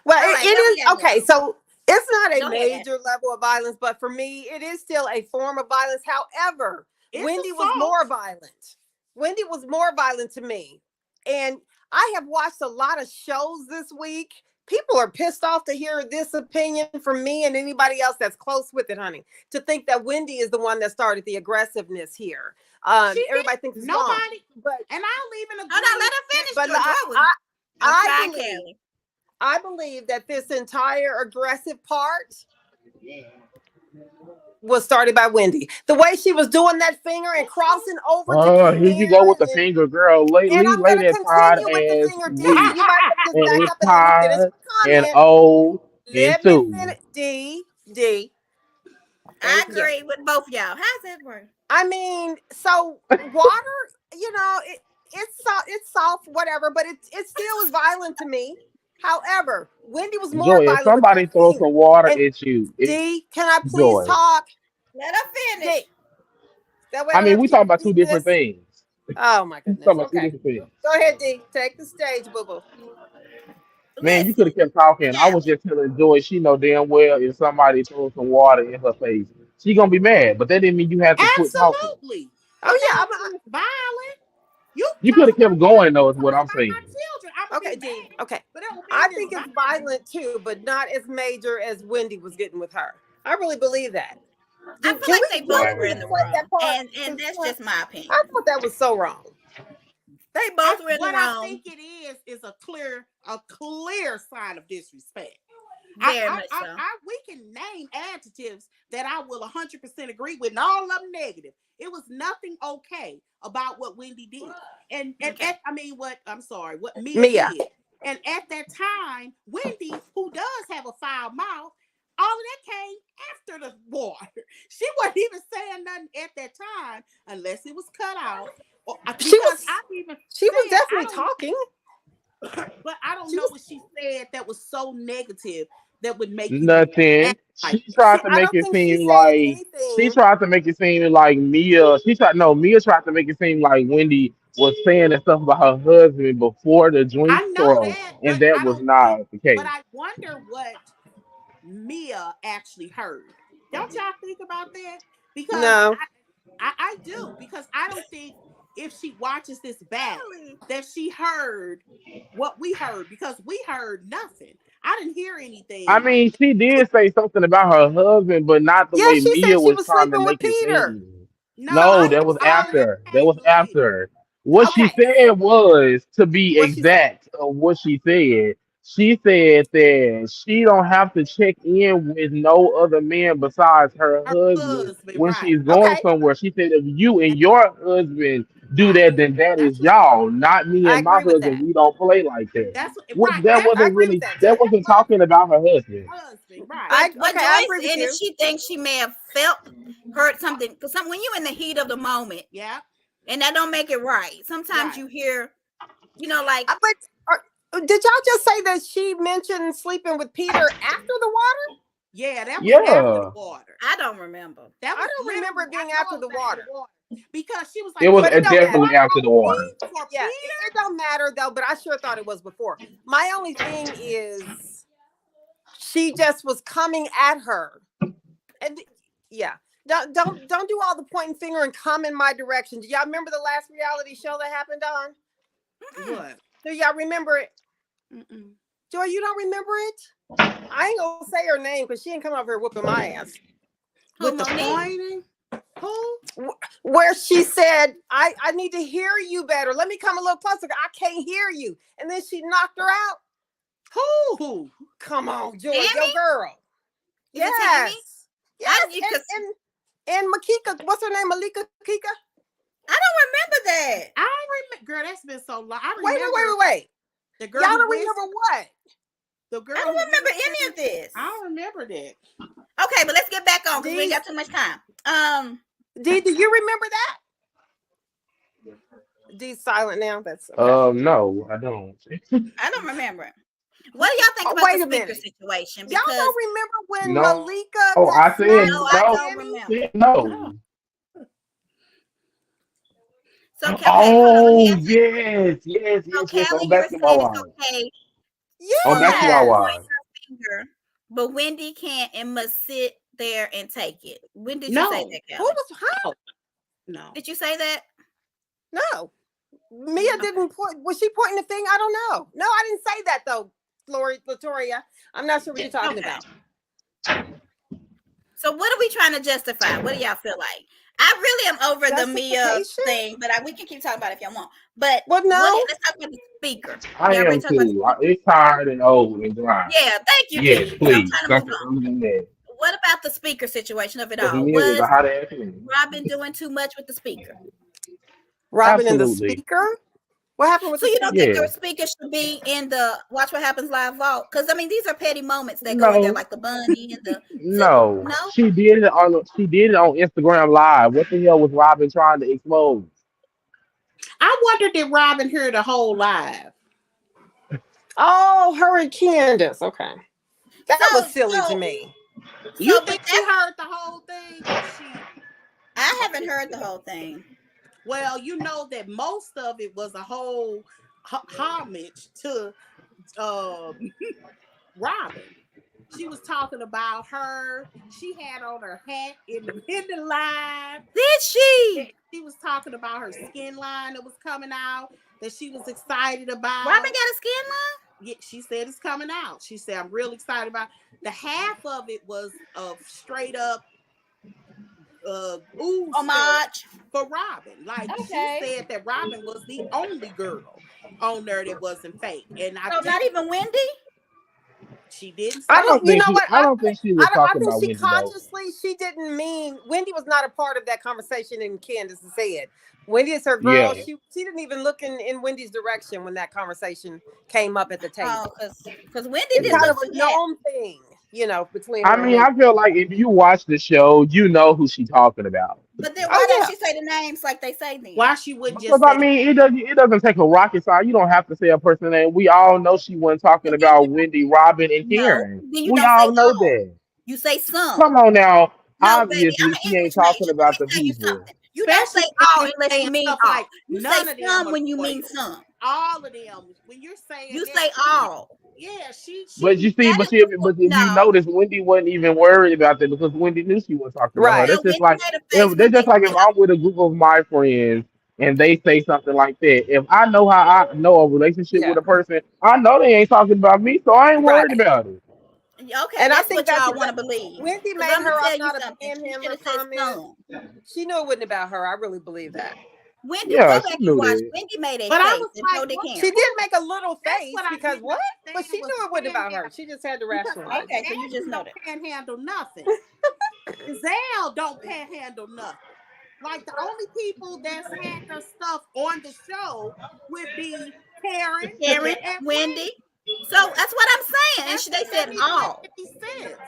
Well, it is okay. So it's not a major level of violence, but for me, it is still a form of violence. However, Wendy was more violent. Wendy was more violent to me. And I have watched a lot of shows this week. People are pissed off to hear this opinion from me and anybody else that's close with it, honey. To think that Wendy is the one that started the aggressiveness here. Everybody thinks it's nobody, but and I'll even agree. Oh, no, let her finish. But I believe that this entire aggressive part was started by Wendy. The way she was doing that finger and crossing over. Oh, here you go with the finger, girl. Lay that pod ass you might have to just back up and finish and O and two. D. I agree with both y'all. How's that work? I mean, so water, it's soft, whatever, but it still is violent to me. However, Wendy was more violent. If somebody throws some water at you. D, can I please talk? Let her finish. That way I mean, we talking about two different things. Oh my goodness. Okay. Go ahead, D. Take the stage, boo-boo. Man, you could have kept talking. I was just telling Joy, she know damn well if somebody throws some water in her face, she gonna be mad. But that didn't mean you had to quit talking. Absolutely. Oh yeah, I'm violent. You could have kept going though, is what I'm saying. Okay, D. Okay. I think it's violent too, but not as major as Wendy was getting with her. I really believe that. I feel like they both were in the wrong. And that's just my opinion. I thought that was so wrong. They both were in the wrong. What I think it is a clear sign of disrespect. Very much so. We can name adjectives that I will 100% agree with, and all of them negative. It was nothing okay about what Wendy did, what Mia did. And at that time, Wendy, who does have a foul mouth, all of that came after the water. She wasn't even saying nothing at that time unless it was cut out. She was definitely talking. But I don't know what she said that was so negative that would make nothing. She tried to make it seem like Mia. Mia tried to make it seem like Wendy was saying that stuff about her husband before the drink store, and that was not the case. But I wonder what Mia actually heard. Don't y'all think about that? Because no. I do, because I don't think if she watches this back that she heard what we heard, because we heard nothing. I didn't hear anything. I mean, she did say something about her husband, but not the way Mia was trying to make it seem. No, that was after. That was after. What she said was, to be exact of what she said, she said that she don't have to check in with no other man besides her husband when she's going somewhere. She said if you and your husband do that, then that is y'all, not me and my husband. We don't play like that. That wasn't talking about her husband. Right. I agree with you. She thinks she may have heard something, because when you're in the heat of the moment, and that don't make it right. Sometimes you hear, did y'all just say that she mentioned sleeping with Peter after the water? Yeah, that was after the water. I don't remember. I don't remember it being after the water. Because she was like, it was definitely after the water. Yeah, it don't matter though, but I sure thought it was before. My only thing is she just was coming at her. And don't do all the pointing finger and come in my direction. Do y'all remember the last reality show that happened on? What? Do y'all remember it? Mm-mm. Joy, you don't remember it? I ain't gonna say her name because she ain't come over here whooping my ass. With the Monique? pointing? Who? Where she said, I need to hear you better. Let me come a little closer. I can't hear you. And then she knocked her out. Who? Come on, Joy, Tammy? your girl. Is it Tammy? Yes. And Makika, what's her name? Malika Kika? I don't remember that. I don't remember. Girl, that's been so long. I Wait. remember. The girl Y'all who don't whisked- remember what? The girl I don't who remember whispered- any of this. I don't remember that. Okay, but let's get back on because we ain't got too much time. Dee, do you remember that? Dee's silent now. That's okay. No, I don't. I don't remember it. What do y'all think Oh, about wait the a speaker minute. situation? Y'all Because don't remember when No. Malika Oh, I got said smacked no, by I don't Tammy? remember. No. So, okay, hold on. Let me Oh, ask you. yes. So, On Callie, you're Basketball saying it's Wives. okay On for her Basketball Yes. to point Wives. her finger, but Wendy can't and must sit there and take it. When did you No. say that, Who Callie? was how? No. Did you say that? No. Mia didn't point. Was she pointing the thing? I don't know. No, I didn't say that though, Latoria. I'm not sure what you're talking about. So what are we trying to justify? What do y'all feel like? I really am over the Mia Justification? thing, but we can keep talking about it if y'all want. But Well, no. let's talk about the speaker. I Y'all ready am to talk about the too. speaker? It's tired and old and dry. Yeah, thank you, Yes, Keith. please. I'm trying to That's move on. that. What about the speaker situation of it Because all? Mia is Was a hot ass thing. Robin doing too much with the speaker? Robin and the Absolutely. speaker? What happened with So the you don't speaker? think Yeah. the speaker should be in the Watch What Happens Live vault? Because I mean, these are petty moments that go in there, No. like the bunny and the No. no. She did it on Instagram Live. What the hell was Robin trying to expose? I wonder did Robin hear the whole live? Oh, her and Candace. Okay. That was silly to me. You So, think but she heard the whole thing? Or she? I haven't heard the whole thing. Well, you know that most of it was a whole homage to Robin. She was talking about her. She had on her hat in the live. Did she? She was talking about her skin line that was coming out that she was excited about. Robin got a skin line? Yeah, she said it's coming out. She said, I'm real excited about it. The half of it was of straight up ooze Homage for Robin. Like Okay. she said that Robin was the only girl on there that wasn't fake. And I So think not even Wendy? she didn't say I don't. You know what? I don't think she was I talking think about she Wendy though. consciously she didn't mean Wendy was not a part of that conversation. And Candace said Wendy is her girl. Yeah. She didn't even look in Wendy's direction when that conversation came up at the table. Oh, because Wendy It's didn't kind of look a too happy. known thing, between I her and mean, Wendy. I feel like if you watch the show, you know who she's talking about. But then why didn't she say the names like they say then? why she wouldn't Because just I say mean, it doesn't take a rocket science. You don't have to say a person's name. We all know she wasn't talking about Wendy, Robin, and No, Karen. then you We don't say all know all. that. You say some. Come on now. No, baby, I'm Obviously, an she ain't English talking major. Let about me the tell you people. something. You don't say especially all when unless you saying mean stuff all. like You none say of them some are when you mean loyal. some. All of them. When you're saying You that, say all. yeah, she But you see, That but is if you no. notice, Wendy wasn't even worried about that because Wendy knew she was talking about her. Right. No, That's just Wendy like made a face when that's they just like if said I'm with a group of my friends and they say something like that. If I know how I know a relationship Yeah. with a person, I know they ain't talking about me, so I ain't worried Right. about it. okay, And I that's think what that's y'all want to believe. Wendy Because made I'm gonna her tell up you not a something. She should panhandler have said comment. some. She knew it wasn't about her. I really believe that. Wendy, Yeah, go she back and knew watch. that. Wendy made a but I face was and like, so did what? Karen. She did make a little That's face what I because didn't what? But understand she was knew it wasn't about her. panhandle. She just had to Because rationalize. Okay, so you just know don't that. panhandle nothing. Giselle don't panhandle nothing. Like the only people that's had their stuff on the show would be Karen Karen, and Wendy. So that's what I'm saying. And they that said doesn't even all. make any sense.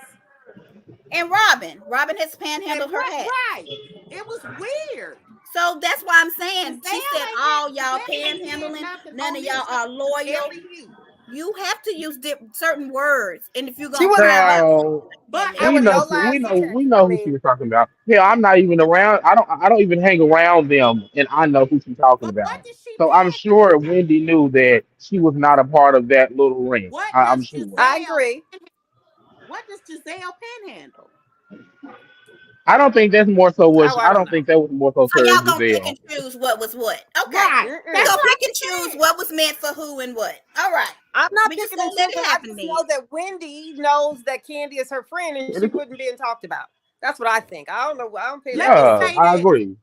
And Robin has And panhandled her hat. right. It was weird. So that's why I'm saying she Giselle said ain't all did- y'all Giselle ain't did panhandling. nothing None on of this y'all show. are loyal. Very few. You have to use certain words, and if you're She gonna wasn't cry about Now But there we were it, know no lies we detected. know who she was talking about. Yeah, I'm not even around. I don't even hang around them, and I know who she's talking but what about. did she So I'm sure Wendy knew that she was not a part of that little ring. What I'm does sure. I Giselle agree. what does Giselle panhandle? I don't think that's more so what Oh, I I don't don't know. think that was more so So her y'all gonna pick Giselle. and choose what was what? Okay. Right. We That's Mm-mm. gonna what pick and I'm choose saying. what was meant for who and what. All right. I'm not We just picking and gonna let choosing. it I happen just then. know that Wendy knows that Candy is her friend, and she wouldn't being talked about. That's what I think. I don't know. I don't pay Let that me close Yeah, attention. say I this. agree.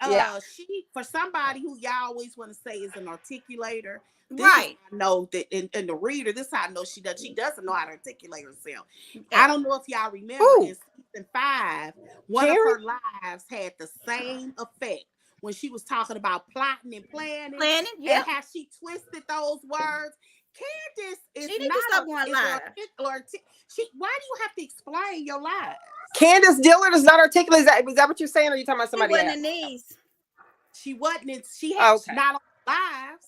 Yeah. She for somebody who y'all always want to say is an articulator. This is Right. how I know that in the reader. This is how I know she does. She doesn't know how to articulate herself. Yeah. I don't know if y'all remember Who? in season 5, one of Karen? her lives had the same effect when she was talking about plotting and planning, Planning. and Yep. how she twisted those words. Candace is She need to not stop a going is live. she. Why do you have to explain your lies? Candace Dillard is not articulate. Is that what you're saying, or are you talking about She somebody wasn't else? in these. She wasn't. She had Okay. not on lives.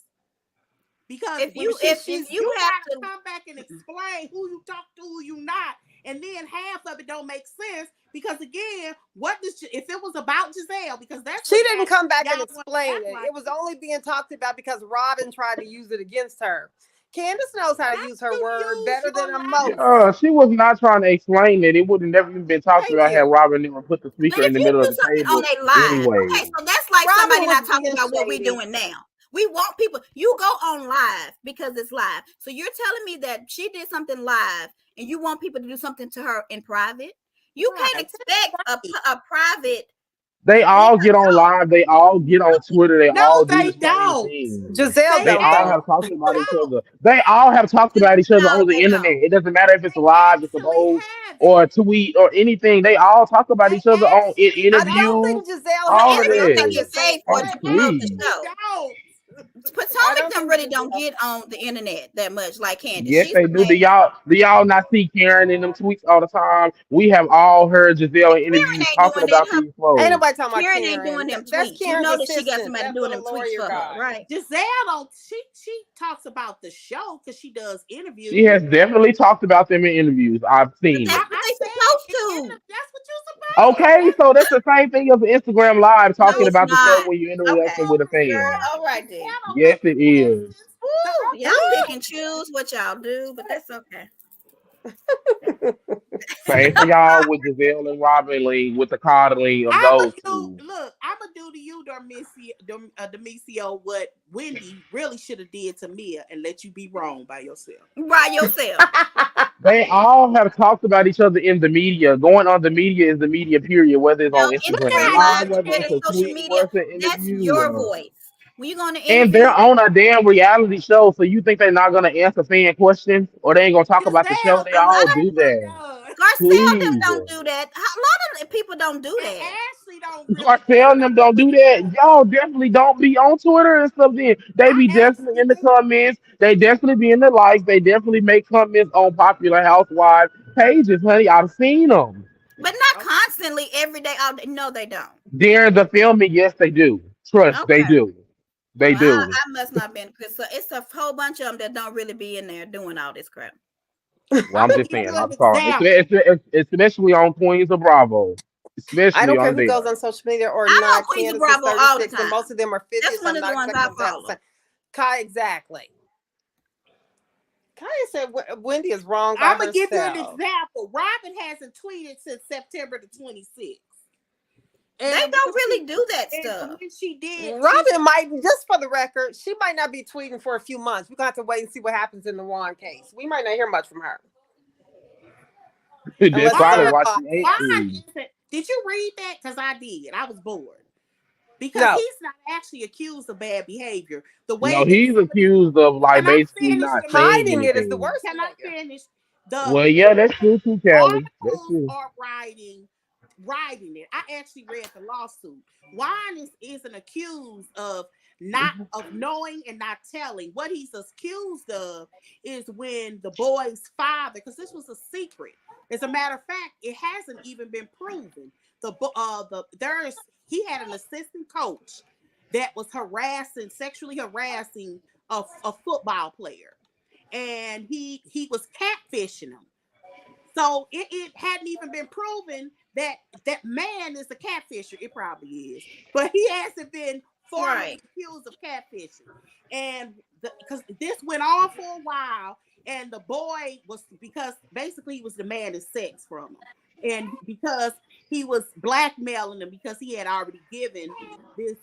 Because If when you if you you have gotta to come back and explain who you talk to, who you not, and then half of it don't make sense. Because again, what does if it was about Giselle? Because that's She what didn't come back and y'all want to explain act it. like. It was only being talked about because Robin tried to use it against her. Candace knows how to Not use her to word use better your than a life. most. Yeah, she was not trying to explain it. It would have never even been talked Thank about had you. Robin never put the but speaker if in the you middle do of the something on table a live, anyway. okay, so that's like Robin somebody was not talking being about what we're shady. doing now. We want people. You go on live because it's live. So you're telling me that she did something live, and you want people to do something to her in private. You can't Right. expect a private They thing all to get on live. They all get on Twitter. They No, all do they the same don't. thing. Giselle They They don't all though. have talked actually about each don't. other. They all have talked about each other No, on the they internet. don't. It doesn't matter if it's a They live, it's a actually post, or a haven't. tweet, or anything. They all talk about They each other on actually I don't don't. interviews, think Giselle The has all of anything. interviews I'm they not that. get just saying. paid for Oh, to They promote the please. actually show. don't. I Potomac don't them think really don't Giselle. get on the internet that much like Candace. Yes, She's they the do. main. Do y'all not see Karen in them tweets all the time? We have all heard Giselle in Karen interviews ain't talking doing that. about these Ain't folks. nobody talking about Karen ain't doing Karen. them That's tweets. You Karen's know that she got assistant, somebody that doing them little tweets lawyer for her, guy. right? Giselle don't. She talks about the show because she does She interviews. has definitely talked about them in interviews. I've But seen that's it. what I they said supposed to. that's what you're supposed to. Okay, so that's the same thing as an Instagram live No, talking it's about the show not. when you're Okay. interacting with a Girl, fan. all right then. Giselle don't Yes, make it is. questions. The Woo, y'all pick and other choose what y'all do, but that's okay. Same for y'all with Giselle and Robin Lee with the coddling of I'ma those do two. look, I'ma do to you, Demisio, what Wendy really should have did to Mia and let you be wrong by yourself. By yourself. They all have talked about each other in the media. Going on the media is the media period, whether it's No, on Look Instagram Instagram at Live, Live, look whether at Twitter, it's a social tweet, media, or it's an that's interview. your voice. When you go on an And interview, they're on a damn reality show, so you think they're not gonna answer fan questions or they ain't gonna talk about the show? Giselle, They a lot all of do them that. does. Garcelle them Please. don't do that. A lot of people don't do And that. Ashley don't really Garcelle and either. them don't But do that. Y'all definitely don't be on Twitter and stuff then. They I be definitely in actually the do. comments. They definitely be in the likes. They definitely make comments on popular housewives pages, honey. I've seen them. But not Okay. constantly every day. All day. No, they don't. During the filming, yes, they do. Trust, they Okay. do. They Well, I, do. I must not been because it's a whole bunch of them that don't really be in there doing all this crap. Well, I'm I'm gonna just give saying, you an I'm sorry. example. Especially on Queens of Bravo. I Especially don't care on who goes there. on social media or I'm on not. Queens of Candace is Bravo all the 36, and time. most of them are 50, That's so one I'm of the not ones I expecting them to follow. say, Kai, exactly. Kai said Wendy is wrong by I'm gonna give you an herself. example. Robin hasn't tweeted since September the 26th. They And don't really do that stuff. when she did, Robin might, just for the record, she might not be tweeting for a few months. We're going to have to wait and see what happens in the Juan case. We might not hear much from her That's unless it's probably on Juan, her why she ain't Juan podcast. tweeting. isn't. Did you read that? Because I did. I was bored. Because No. he's not actually accused of bad behavior. The way No, that he's some of these, accused of like can I basically finish not the saying Hiding it is the anything. worst Can I behavior. finish the Well, yeah, that's true too, Callie. That's articles true. are writing it. I actually read the lawsuit. Wine isn't accused of not of knowing and not telling. What he's accused of is when the boy's father, because this was a secret. As a matter of fact, it hasn't even been proven. He had an assistant coach that was sexually harassing a football player, and he was catfishing him. So it hadn't even been proven that that man is a catfisher. It probably is, but he hasn't been formally Right. accused of catfishing. And because this went on for a while, and the boy was because basically he was demanding sex from him, and because he was blackmailing them because he had already given this,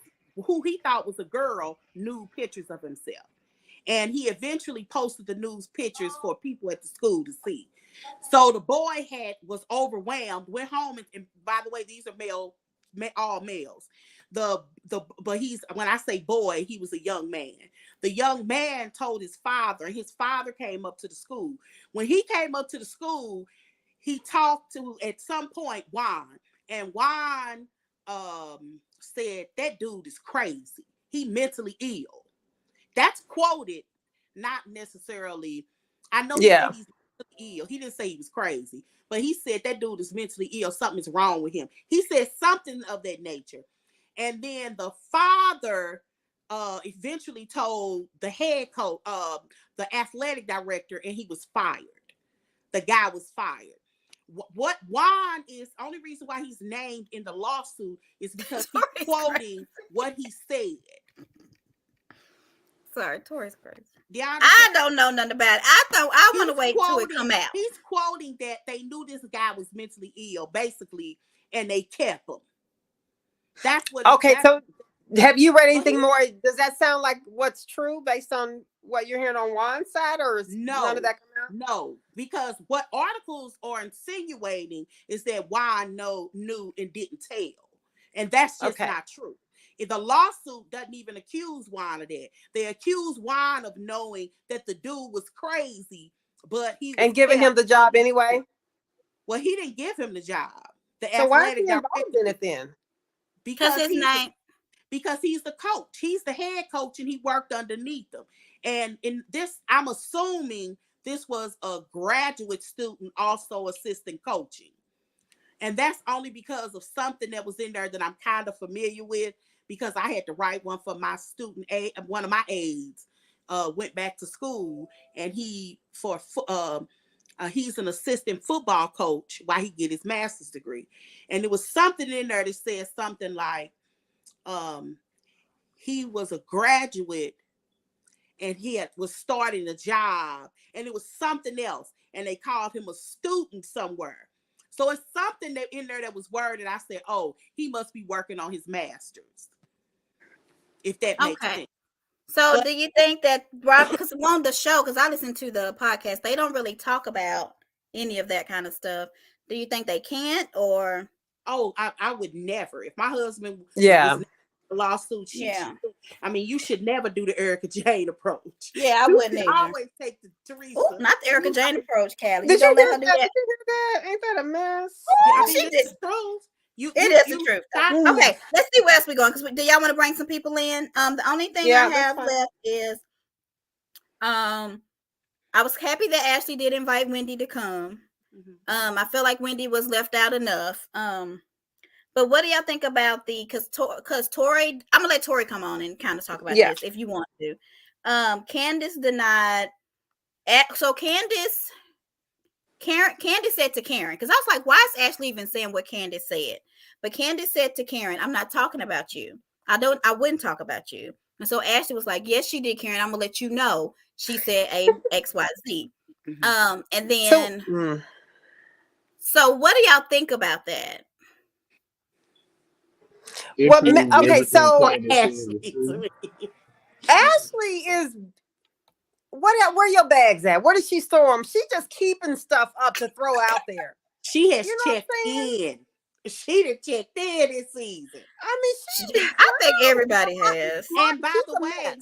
who he thought was a girl, nude pictures of himself. And he eventually posted the news pictures for people at the school to see. So the boy was overwhelmed, went home, and by the way, these are all males. But when I say boy, he was a young man. The young man told his father, and his father came up to the school. When he came up to the school, he talked to, at some point, Juan, and Juan said, that dude is crazy. He mentally ill. That's quoted, not necessarily. I know he said he's mentally ill. He didn't say he was crazy, but he said that dude is mentally ill. Something's wrong with him. He said something of that nature. And then the father eventually told the head coach, the athletic director, and he was fired. The guy was fired. What Juan is, only reason why he's named in the lawsuit is because he's quoting what he said. Sorry, Tori's crazy. I don't know nothing about it. I want to wait till it come out. He's quoting that they knew this guy was mentally ill, basically, and they kept him. That's what. Okay, so have you read anything more? Does that sound like what's true based on what you're hearing on Juan's side, or is none of that coming out? No, because what articles are insinuating is that Juan knew and didn't tell, and that's just not true. If the lawsuit doesn't even accuse Juan of that, they accuse Juan of knowing that the dude was crazy, but he was giving him the job anyway. Well, he didn't give him the job. So why is he involved in it then? Because he's the coach. He's the head coach, and he worked underneath them. And in this, I'm assuming this was a graduate student also assisting coaching. And that's only because of something that was in there that I'm kind of familiar with, because I had to write one for my student aide. One of my aides went back to school, and he's an assistant football coach while he get his master's degree. And there was something in there that said something like, he was a graduate and he was starting a job, and it was something else, and they called him a student somewhere. So it's something that in there that was worded. I said, oh, he must be working on his master's. If that makes sense. So do you think that Rob, because on the show, because I listen to the podcast, they don't really talk about any of that kind of stuff. Do you think they can't, or? Oh, I would never. If my husband was in a lawsuit, I mean, you should never do the Erica Jane approach. Yeah, I wouldn't either. Always take the Teresa. Ooh, not the Erica Jane approach, Callie. Did you hear that? Ain't that a mess? She did. It is the truth. Okay, let's see where else we're going. Because do y'all want to bring some people in? The only thing I have left is, I was happy that Ashley did invite Wendy to come. Mm-hmm. I feel like Wendy was left out enough. But what do y'all think about because Tori, I'm gonna let Tori come on and kind of talk about this if you want to. Candace denied. So Candace said to Karen, because I was like, why is Ashley even saying what Candace said? But Candace said to Karen, I'm not talking about you. I wouldn't talk about you. And so Ashley was like, yes, she did, Karen. I'm gonna let you know. She said XYZ. Mm-hmm. And then so what do y'all think about that? Okay, so Ashley is where your bags at? Where does she store them? She just keeping stuff up to throw out there. She has checked in. She done checked in this season. I mean, I think everybody has. And by the way,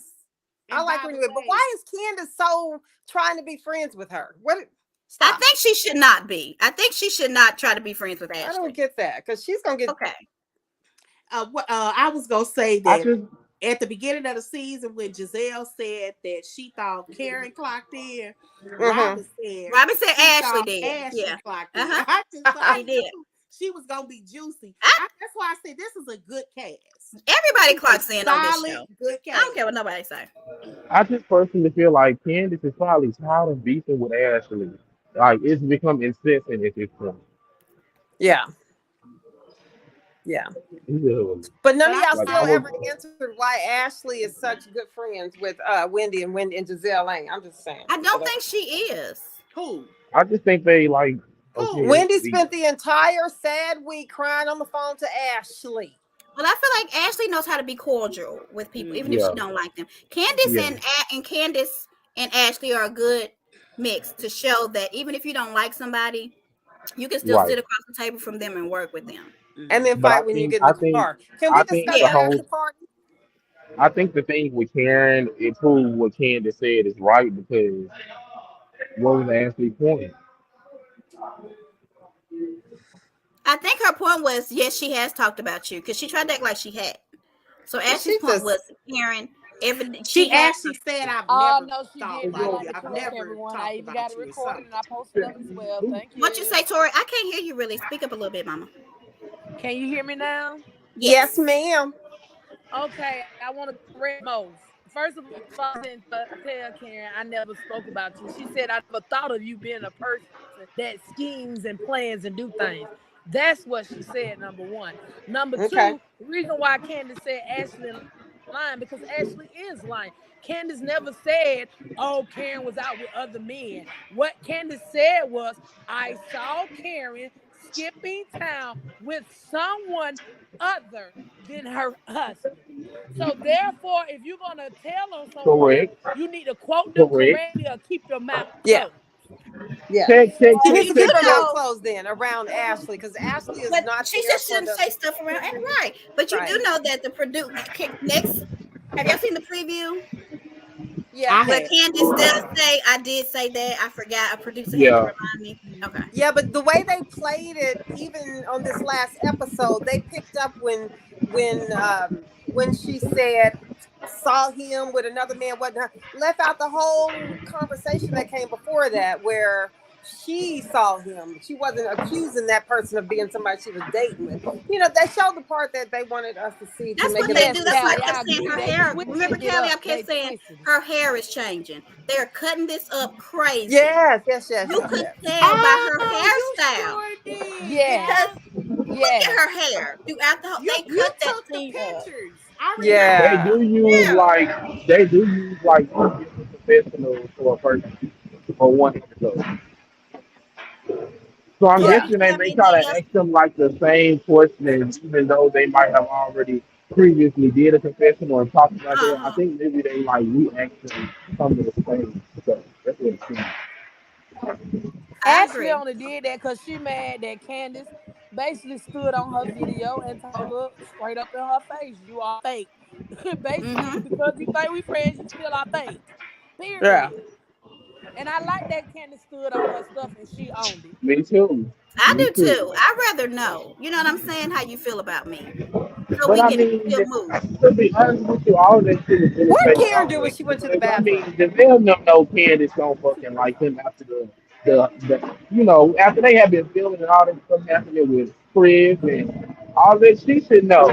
I like when you, but why is Candace so trying to be friends with her? I think she should not be. I think she should not try to be friends with Ashley. I don't get that, because she's gonna get I was gonna say that at the beginning of the season when Giselle said that she thought Karen clocked in, Robin said Ashley did. Ashley clocked in. I just thought he did. She was gonna be juicy. That's why I said this is a good cast. Everybody clocks in on this show. Good cast. I don't care what nobody say. I just personally feel like Candace is probably tired of beefing with Ashley. Like, it's become incessant at this point. Yeah. But none of y'all still ever answered why Ashley is such good friends with Wendy and Giselle Lane. I'm just saying. I don't think she is. Who? I just think they like Who? Okay. Wendy spent the entire sad week crying on the phone to Ashley. Well, I feel like Ashley knows how to be cordial with people, even if Yeah. she don't like them. Candace Yeah. and Candace and Ashley are a good mix to show that even if you don't like somebody, you can still Right. sit across the table from them and work with them. And then But fight when you get in I the think car. Can we I think discuss the Yeah. that after whole party? I think the thing with Karen, it proved what Candace said is right because what was Ashley's point? I think her point was, yes, she has talked about you because she tried to act like she had. So Ashley's She point was, just Karen, She she has. actually said, "I've Oh never no, she thought didn't. I about like you. to I've correct never everyone. I talked even got about it you," or recorded and something. I posted up as well. Thank What you you. say, Tori? I can't hear you really. Speak up a little bit, Mama. Can you hear me now? yes, Yes. ma'am. Okay, I want to correct most. First of all, I didn't tell Karen I never spoke about you. She said I never thought of you being a person that schemes and plans and do things. That's what she said, number one. Number Okay. two, the reason why Candace said Ashley lying because Ashley is lying. Candace never said, oh, Karen was out with other men. What Candace said was, I saw Karen skipping town with someone other than her husband. So therefore, if you're gonna tell on someone, Correct. you need to quote them Correct. correctly or keep your mouth Yeah. closed. Yeah. Check, check, She But check, needs you to do keep check, her check. mouth know, closed then around Ashley because Ashley is but not she there just for shouldn't the say stuff around. Right. But you do right. know that the next. Have y'all seen the preview? Yeah. I Where have. Candace does say, I did say that. I forgot. A producer had to Yeah. remind me. Okay. Yeah, but the way they played it, even on this last episode, they picked up when she said saw him with another man, whatnot, left out the whole conversation that came before that, where she saw him. She wasn't accusing that person of being somebody she was dating with. They showed the part that they wanted us to see to That's make what it they look Yes, do. That's why I Callie, good. kept I saying agree. her They hair. Remember, twisted it Kelly, I up. They kept saying twisted it. her hair is changing. They're cutting this up crazy. Yes, yes, yes, You yes, could yes. tell by her Oh, you hairstyle sure did, Yes, because yeah. look at yes. her hair throughout the whole. You They you cut that took the scene up. pictures. I They remember. Yeah. do use Yeah. like they do use like two different professionals for a person for one episode. So I'm Tori, Yeah. did guessing you they have may try anything to else? ask them like the same questions, even though they might have already previously did a confessional and talked about that. I Uh-huh. think maybe they like re-asked them some of the same stuff. That's what it seems. I Ashley agree. only did that because she mad that Candace basically stood on her video and told her straight up in her face, you are fake. Basically, Mm-hmm. because you think we friends, you still are fake. Yeah. Period. And I like that Candace stood on her stuff and she owned it. Me too. I Me do too. too. I'd rather know. You know what I'm saying? How you feel about me. So But we I can mean, still move. to be honest with you, all that shit is What did beneficial Karen do when anyway. she went to the Because I mean, bathroom? Denzel them know Candace don't fucking like him after the after they have been filming and all that stuff happening with Chris and all that, she should know.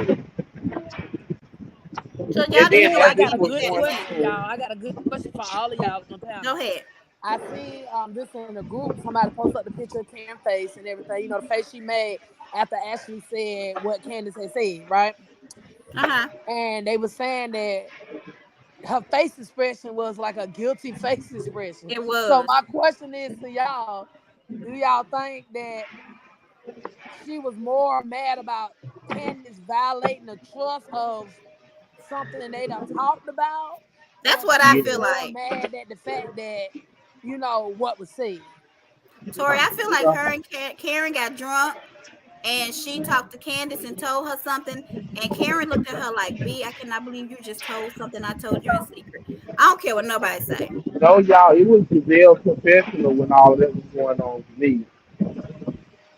So y'all And didn't then feel Hey, I as like this got a Candace was good had it going in. question, on, y'all. I got a good question for all of y'all on the Go panel. ahead. I see this in the group. Somebody posted up the picture of Karen's face and everything. You know, the face she made after Ashley said what Candace had said, right? Uh-huh. And they were saying that her face expression was like a guilty face expression. It So was. my question is to y'all, do y'all think that she was more mad about Candace violating the trust of something they done talked about? That's Or what she I was feel yeah, more like. mad at the fact that, what was said? Tori, I feel like yeah. her and Karen got drunk and she talked to Candace and told her something. And Karen looked at her like, B, I cannot believe you just told something I told you in secret. I don't care what nobody say. No, y'all, it was Giselle's confessional when all that was going on to me.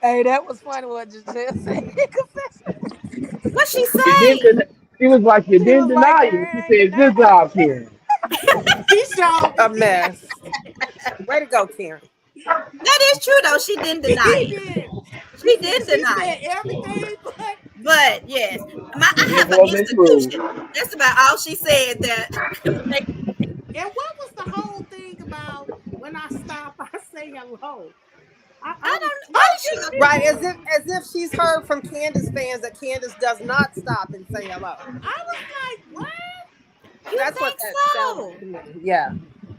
Hey, that was funny what Giselle said. What she You didn't. say? He was like, you She didn't was like, deny it. She Karen ain't said, good denying job, it. Karen. He sure A did. mess. Way to go, Karen. That is true though. She didn't deny He it. did. She She said didn't she deny said it. everything but. But yes, I It have an wasn't true. institution. That's about all she said. That And what was the whole thing about when I stop, I say hello? I I was. don't. Why What did did she? she Right, say? as if she's heard from Candace fans that Candace does not stop and say hello. I was like, what? You That's what think that sounded so? to me. Yeah.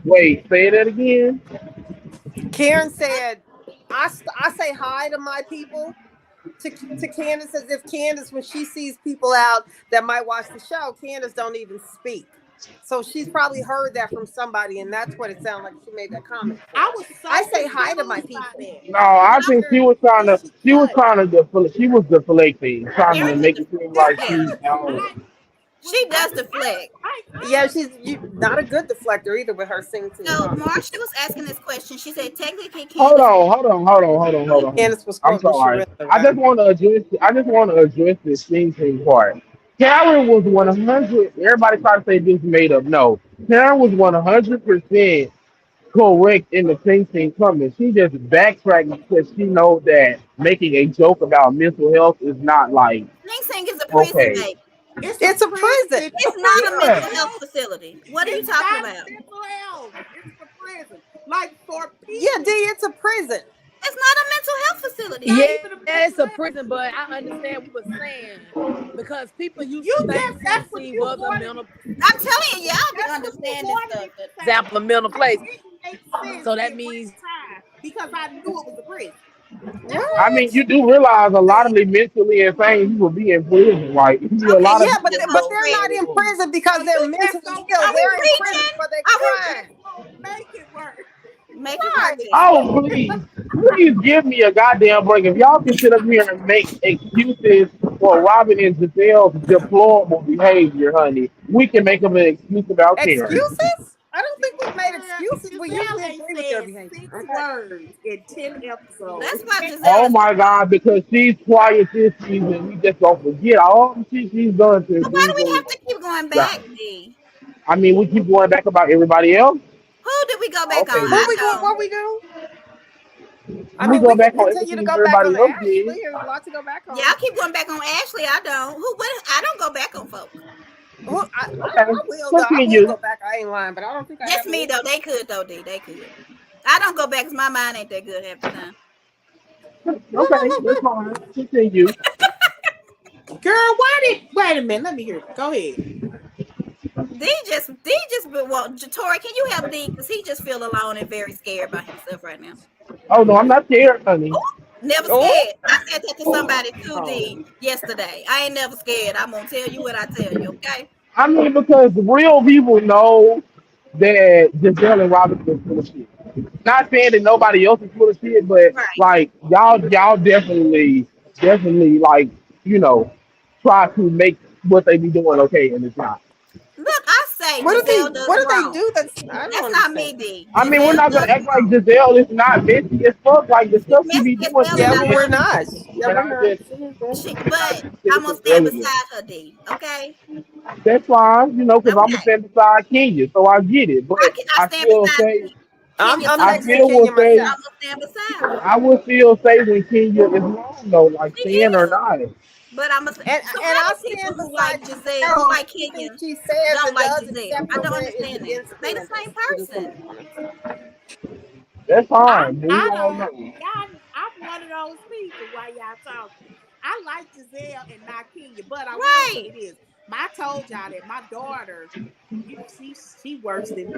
Wait, say that again. Karen said I say hi to my people, to Candace, as if Candace, when she sees people out that might watch the show, Candace don't even speak. So she's probably heard that from somebody, and that's what it sounded like she made that comment for. I was so I say hi to my confused by people. that. No, I think she was trying to. She She was cut. trying to deflect. She was deflecting, trying to Erica, make it seem like yeah, she. she does deflect. Yeah, she's not a good deflector either with her sing to So comments. Marsha was asking this question. She said, technically, Hold Candace. on. Candace was I'm quoting sorry. Sharissa, I right? just want to address. I just want to address this thing part. Karen was 100. Everybody try to say this made up. No, Karen was 100% correct in the thing coming. She just backtracked because she knows that making a joke about mental health is not like Sing Sing is a prison, okay. baby. It's a prison. It's not a mental Yeah. health facility. What are you It's talking not about? mental health. It's for prison. Like for people. Yeah, D, it's a prison. It's not a mental health facility. Yeah, it's a prison, but I understand what we're saying because people used to think that's what CC you was a wanted. mental I'm telling you, y'all be That's what understand you this wanted stuff. it to say. example of mental place. It makes sense. So that in means real time because I knew it was a prison. I mean, you do realize a lot of the mentally insane people be in prison. Like, you see a Okay, lot of Yeah, y'all but just people gonna go they're preach. not in to prison because So they're you just mentally don't ill. Are we They're in prison preaching? for their Are we crime. make it work. make it Right. work then? Oh, please give me a goddamn break. If y'all can sit up here and make excuses for Robin and Giselle's deplorable behavior, honey, we can make them an excuse about Karen. Excuses? I don't think we've made excuses. We Giselle usually ain't agree with their said behavior. 6 Okay. words in 10 episodes. That's why Giselle Oh is. my God, because she's quiet this season, we just don't forget all the shit she's done since Why do we season have to keep going one. back, D? I mean, we keep going back about everybody else. Who did we go back Okay, on? Who I we then. going? don't. What we do? I We mean, go we can back on continue to everything go back on everybody else Ashley. did. There's a lot to go back on. Y'all keep going back on Ashley. I don't. Who? What? I don't go back on folks. Okay, I will though. I would continue. go back. I ain't lying, but I don't think I That's ever me will. though. They could though, D. They could. I don't go back because my mind ain't that good half the time. Okay, that's fine. Continue. Girl, wait a minute, let me hear it. Go ahead. D just well, Tori, can you help D? Because he just feel alone and very scared by himself right now. Oh no, I'm not scared, honey. Never Oh, scared. I said that to somebody too, D, yesterday. I ain't never scared. I'm gonna tell you what I tell you, okay? I mean, because real people know that Giselle and Robin is full of shit. Not saying that nobody else is full of shit, but Right. like y'all definitely like try to make what they be doing okay, and it's not. Look, I say Giselle does what do they wrong. do that's I don't That's not understand. me, D. I mean, we're Giselle not gonna does act like wrong. Giselle is not messy as fuck. Like the She's stuff she be messy as doing hell to in Yeah, the but me, we're house. not. Yeah, and we're I not. just But I'm gonna stand elegant. beside her, D. Okay? That's fine, because I'm gonna Okay. stand beside Kenya, so I get it. But I I stand still beside say, I'm Kenya I'm too. I next to still Kenya will say, I'm myself. gonna stand beside her. I will still say when Kenya is wrong though, like She saying or is. not. But I'm gonna. So And how I do people stand who like beside Giselle, who Giselle. like Everything Kenya, she says don't and like does Giselle? except I for don't when it's understand that. against They the Candace. same I'm just gonna person. be honest. That's fine. We I all don't. know. I'm one of those people while y'all talking. I like Giselle and not Kenya, but I will Right. say this. I told y'all that my daughter, she works in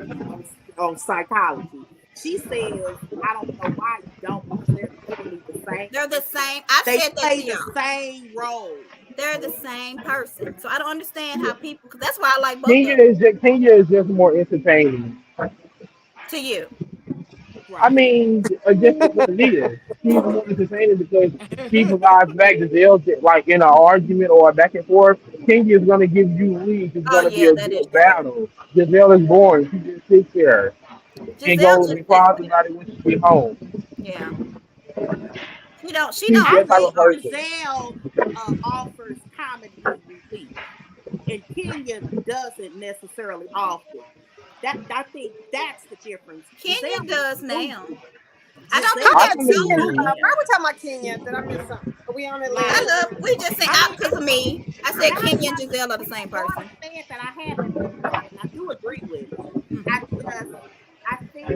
on psychology. She says I don't know why you don't because they're literally the same They're the person. same. I've They said that play to the y'all. same role. They're the same person. So I don't understand how people. Cause that's why I like both of Kenya them. is just more entertaining. To you. I Right. mean, just what it is. She's more entertaining because she provides back to the like in an argument or a back and forth. Kenya is gonna give you leads. It's Oh gonna be yeah, a that is good true. battle. Giselle is boring. She just sits there and Giselle goes just and sits cries there. about it when she get home. Yeah. She don't. She She's don't I that type really of think argue. person. Giselle offers comedy relief, and Kenya doesn't necessarily often. I think that's the difference. Giselle Kenya is does goofy. now. I don't. Who Giselle I is got can Kenya? agree. Why goofy. are we talking about Kenya? Did I miss something? Are we on I Like Atlanta? love. We just say I don't because of me. I and said I'm Kenya and not Giselle are the same so person. upset that I have an opinion, and I do agree with it. Mm-hmm. I think I think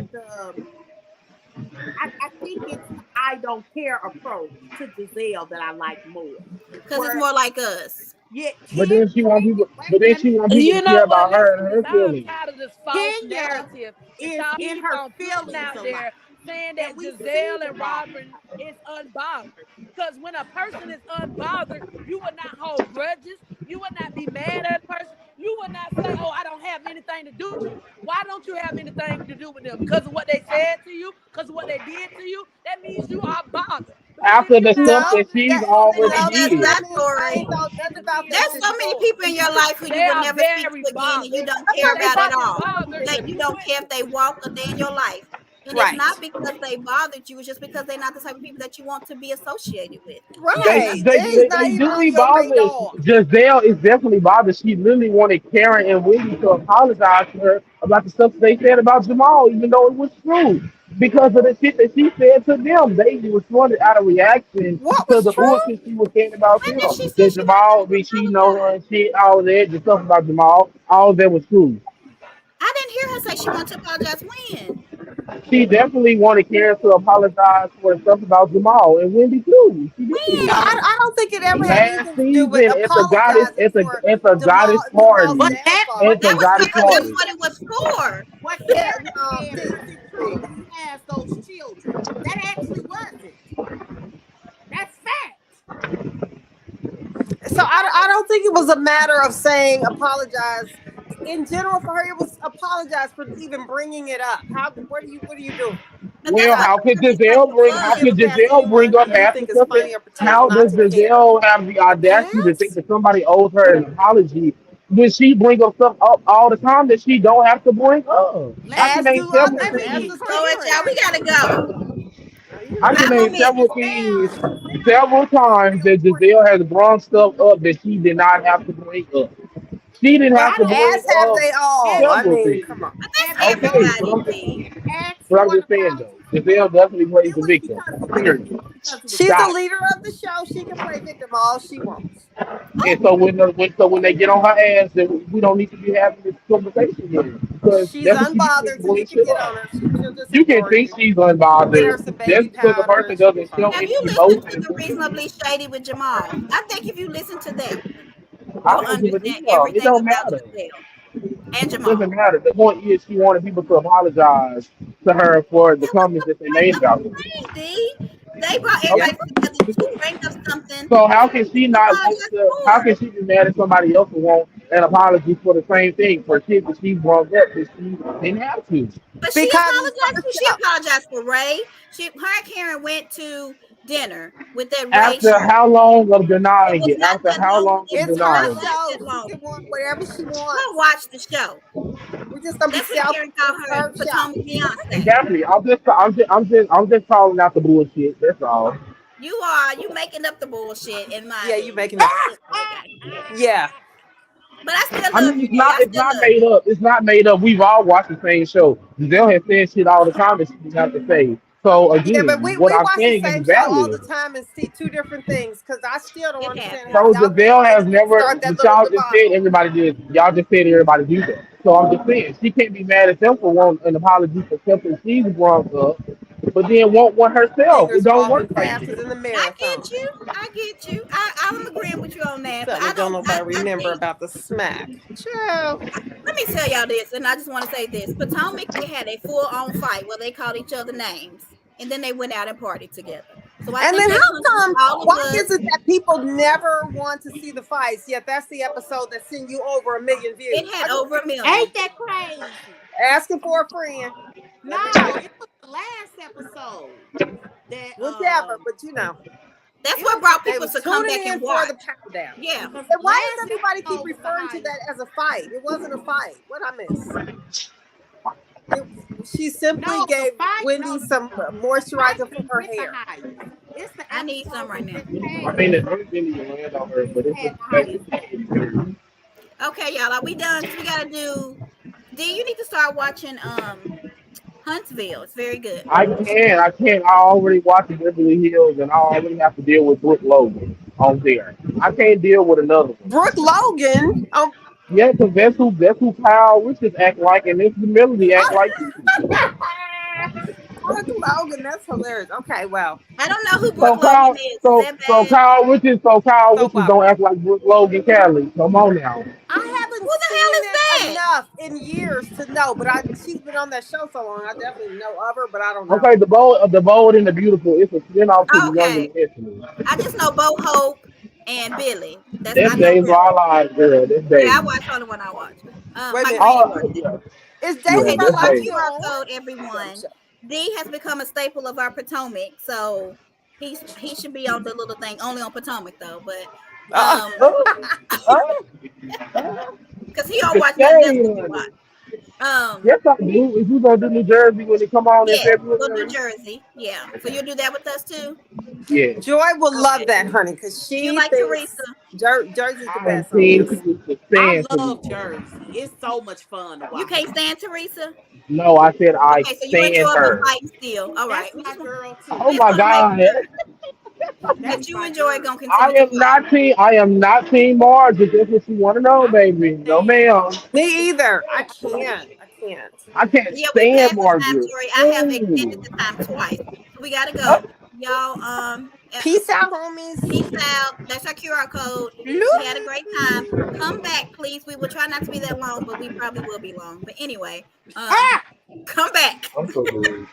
it's the I don't care approach to Giselle that I like more. Because it's Where more like us. yeah, But then she want people. But then Let me she want people to you care know what? about Let's her do and this. her I'm feelings. tired of this false Kenya narrative that is y'all in keep her on putting feelings out a lot. there saying And that we see Giselle the and Robin is unbothered. Because when a person is unbothered, you would not hold grudges. You would not be mad at a person. You would not say, "Oh, I don't have anything to do with them." Why don't you have anything to do with them? Because of what they said to you? Because of what they did to you? That means you are bothered. Because if After you're the not stuff No, that bothered, she's that then already that no, And that's that's means not that did. me. I story. ain't thought nothing that about means that There's that so many before. people in your life who you they will are never speak very to again, and you bothered. don't I'm care If not they about at wasn't all. bothered. bothered, Like you you don't care if wouldn't. they walk a day in your life, and it's Right, not because they bothered you. It's just because they're not the type of people that you want to be associated with. It has They right. nothing to they do They's with they, not they you. even do on be your bothered. radar. Giselle is definitely bothered. She really wanted Karen and Wendy to apologize to her about the stuff they said about Jamal, even though it was true. Because of the shit that she said to them, they responded out of reaction What to was the true? bullshit she was saying about When them. did she say That she wanted Jamal them be to cheating on her apologize? and shit, all that, the stuff about Jamal, all of that was true. I didn't hear her say she wanted to apologize. When? She definitely wanted Karen to apologize for the stuff about Jamal and Wendy too. She No, did. When? I don't think it ever had Last anything to do with season at the goddess apologizing for at the goddess Jamal's But party. that At downfall. the That was goddess because that's party. what it was for. what Yeah, Karen said see, wasn't true when he has those children. That actually wasn't. That's fact. so I don't think it was a matter of saying apologize. In general, for her, it was apologize for even bringing it up. How? What are you doing? But You that's Well, what got the conversation you How get was. to could pass Giselle bring anyone up who you half the think is stuff that funny or pretend how not does to care. Giselle have the The audacity to think past? that somebody owes her an apology when she bring up stuff up all the time that she don't have to bring up? I Let can As name do several others. let me As be things. does Lord, clear y'all, Karen. we here. gotta go. You I can know. I'm name gonna miss several it. things, Giselle several is a times real that friend. Giselle has brought stuff up that she did not have to bring up. She didn't Well, have I to don't bring as have up they all. have I several mean, things. come on. But have that's you Okay, noticed everybody, D. asked but I'm for an just saying though, apology from Giselle them? definitely plays It the was victim. because of them. It Period. was because of the She's the Got it. leader of the show. She can play victim all she wants. And so when they get on her ass, then we don't need to be having this conversation here because She's that's what she gets unbothered, to so you bring can shit get up. on her. She'll just You can ignore think you. she's Get her unbothered some just baby because the powder, person and she'll be doesn't show Have fine. you any listened to the emotion. Reasonably Shady with Jamal? I think if you listen to that one, I you'll don't give a understand damn. It everything don't about matter. Giselle and It doesn't Jamal. matter. The point is she wanted people to apologize to her for the That was comments the that they point made of the about her. thing, D. They brought Yeah. everybody together to bring up something So how can she to not want apologize to? How for. can she be mad at somebody else who want an apology for the same thing for shit that she brought up that she didn't have to? But she Because it's apologized her for. She show. apologized for Ray. Her and Karen went to dinner with that Ray. After how long of It denying was it? not After that how long. long It of did It's not her denying last it? show. that She long. can want whatever she Go wants. watch the show. We're just gonna be That's what selfish. Karen called It's her, her show. Potomac Beyonce. Exactly. I'm just calling out the bullshit. That's all. You making up the bullshit, in my Yeah, you opinion. making up. Okay. Yeah. But I still I love mean, you, D. I it's still not love made you. up. It's not made up. We've all watched the same show. Giselle has said shit all the time that she doesn't have to say. So Yeah, but again, what we I'm watch the saying is same show all the valid. time and see two different things. Because I still don't It understand happens. how So y'all get Giselle has excited and never, start that but little y'all just said debacle. everybody did. Y'all just said everybody do that. So I'm just saying she can't be mad at them for wanting an apology for something she's brought up, but then want one herself. It Fingers don't walking work like faster that. than the I get marathon. you. I get you. I'm agreeing with you on that. But Something I that don't don't. nobody I remember think. about the smack. Chill. Let me tell y'all this, and I just want to say this: Potomac, they had a full-on fight where they called each other names, and then they went out and partied together. So I And think then they how punished come? all of Why us. is it that people never want to see the fights? Yet that's the episode that sent you over 1 million views. It had over a million. Ain't that crazy? Asking for a friend. Let me No, know. it was the last episode that Whichever, but That's it what was brought they people was to come tuning back in and for the watch. countdown. Yeah. because And the why does last everybody keep episode was the referring to highest. that as a fight? It wasn't a fight. What I miss? It, she simply No, the gave fight. No, Wendy the some fight moisturizer for her didn't get the hair. highest. It's the I need some episode right that now. just I mean, passed the earth didn't even land on her, that but it's had just the the fact highest that views. Okay, y'all. Are we done? We gotta do. D, you need to start watching Huntsville. It's very good. I can't. I already watched Beverly Hills, and I already have to deal with Brooke Logan on there. I can't deal with another one. Brooke Logan. Oh, Yeah, because that's who Kyle Richards act like, and this the Melody act like too. Brooke Logan. That's hilarious. Okay, well, I don't know who Brooke Logan is. Is that bad? So Kyle soap Richards don't opera. act like Brooke Logan Kelly. Come on now. I Who haven't the hell seen is it enough in years to know, but she's been on that show so long. I definitely know of her, but I don't know. Okay, the bold and the beautiful. It's a spinoff to the Young Okay. and the Infinite. I just know Bo Hope and Billy. I That's know Days of them. Our Lives, girl. That's Yeah, I Days. watch only one I watch. Wait a My minute. Oh, granddaughter. yeah, Is Days yeah, of Okay, Our so that's our Lives Days. still QR on? code, Dumb everyone. show. D has become a staple of our Potomac, so he should be on the little thing, only on Potomac though. But Oh, oh, oh. because he don't The watch nothing else that we shade. watch. Um, Yes, I do. If you gonna do New Jersey when it come on in yes, we'll do February, Jersey. Yeah, so you'll do that with us too. yeah. Joy will love Okay. that, honey, because You she like Teresa? thinks Jersey's the I am best on team this. to I stand to love me. Jersey. It's so much fun to You watch. can't stand Teresa? No, I said I Okay, so you stand enjoy them her. fighting still. All right. That's my girl Oh We just my too. want to make God. sure that That's you my enjoy girl. gonna continue to fight. I am not team Margaret. That's what you want to know, I baby. No understand. ma'am. Me either. I can't. I can't. I can't Yeah, we stand passed the time, Margaret. Tori. I have extended Ooh. the time twice. So we gotta Oh, go. Y'all, Peace out, homies. peace out. That's our QR code. We had a Loop. great time. Come back, please. We will try not to be that long, but we probably will be long. But anyway, Ah! come back. I'm so good.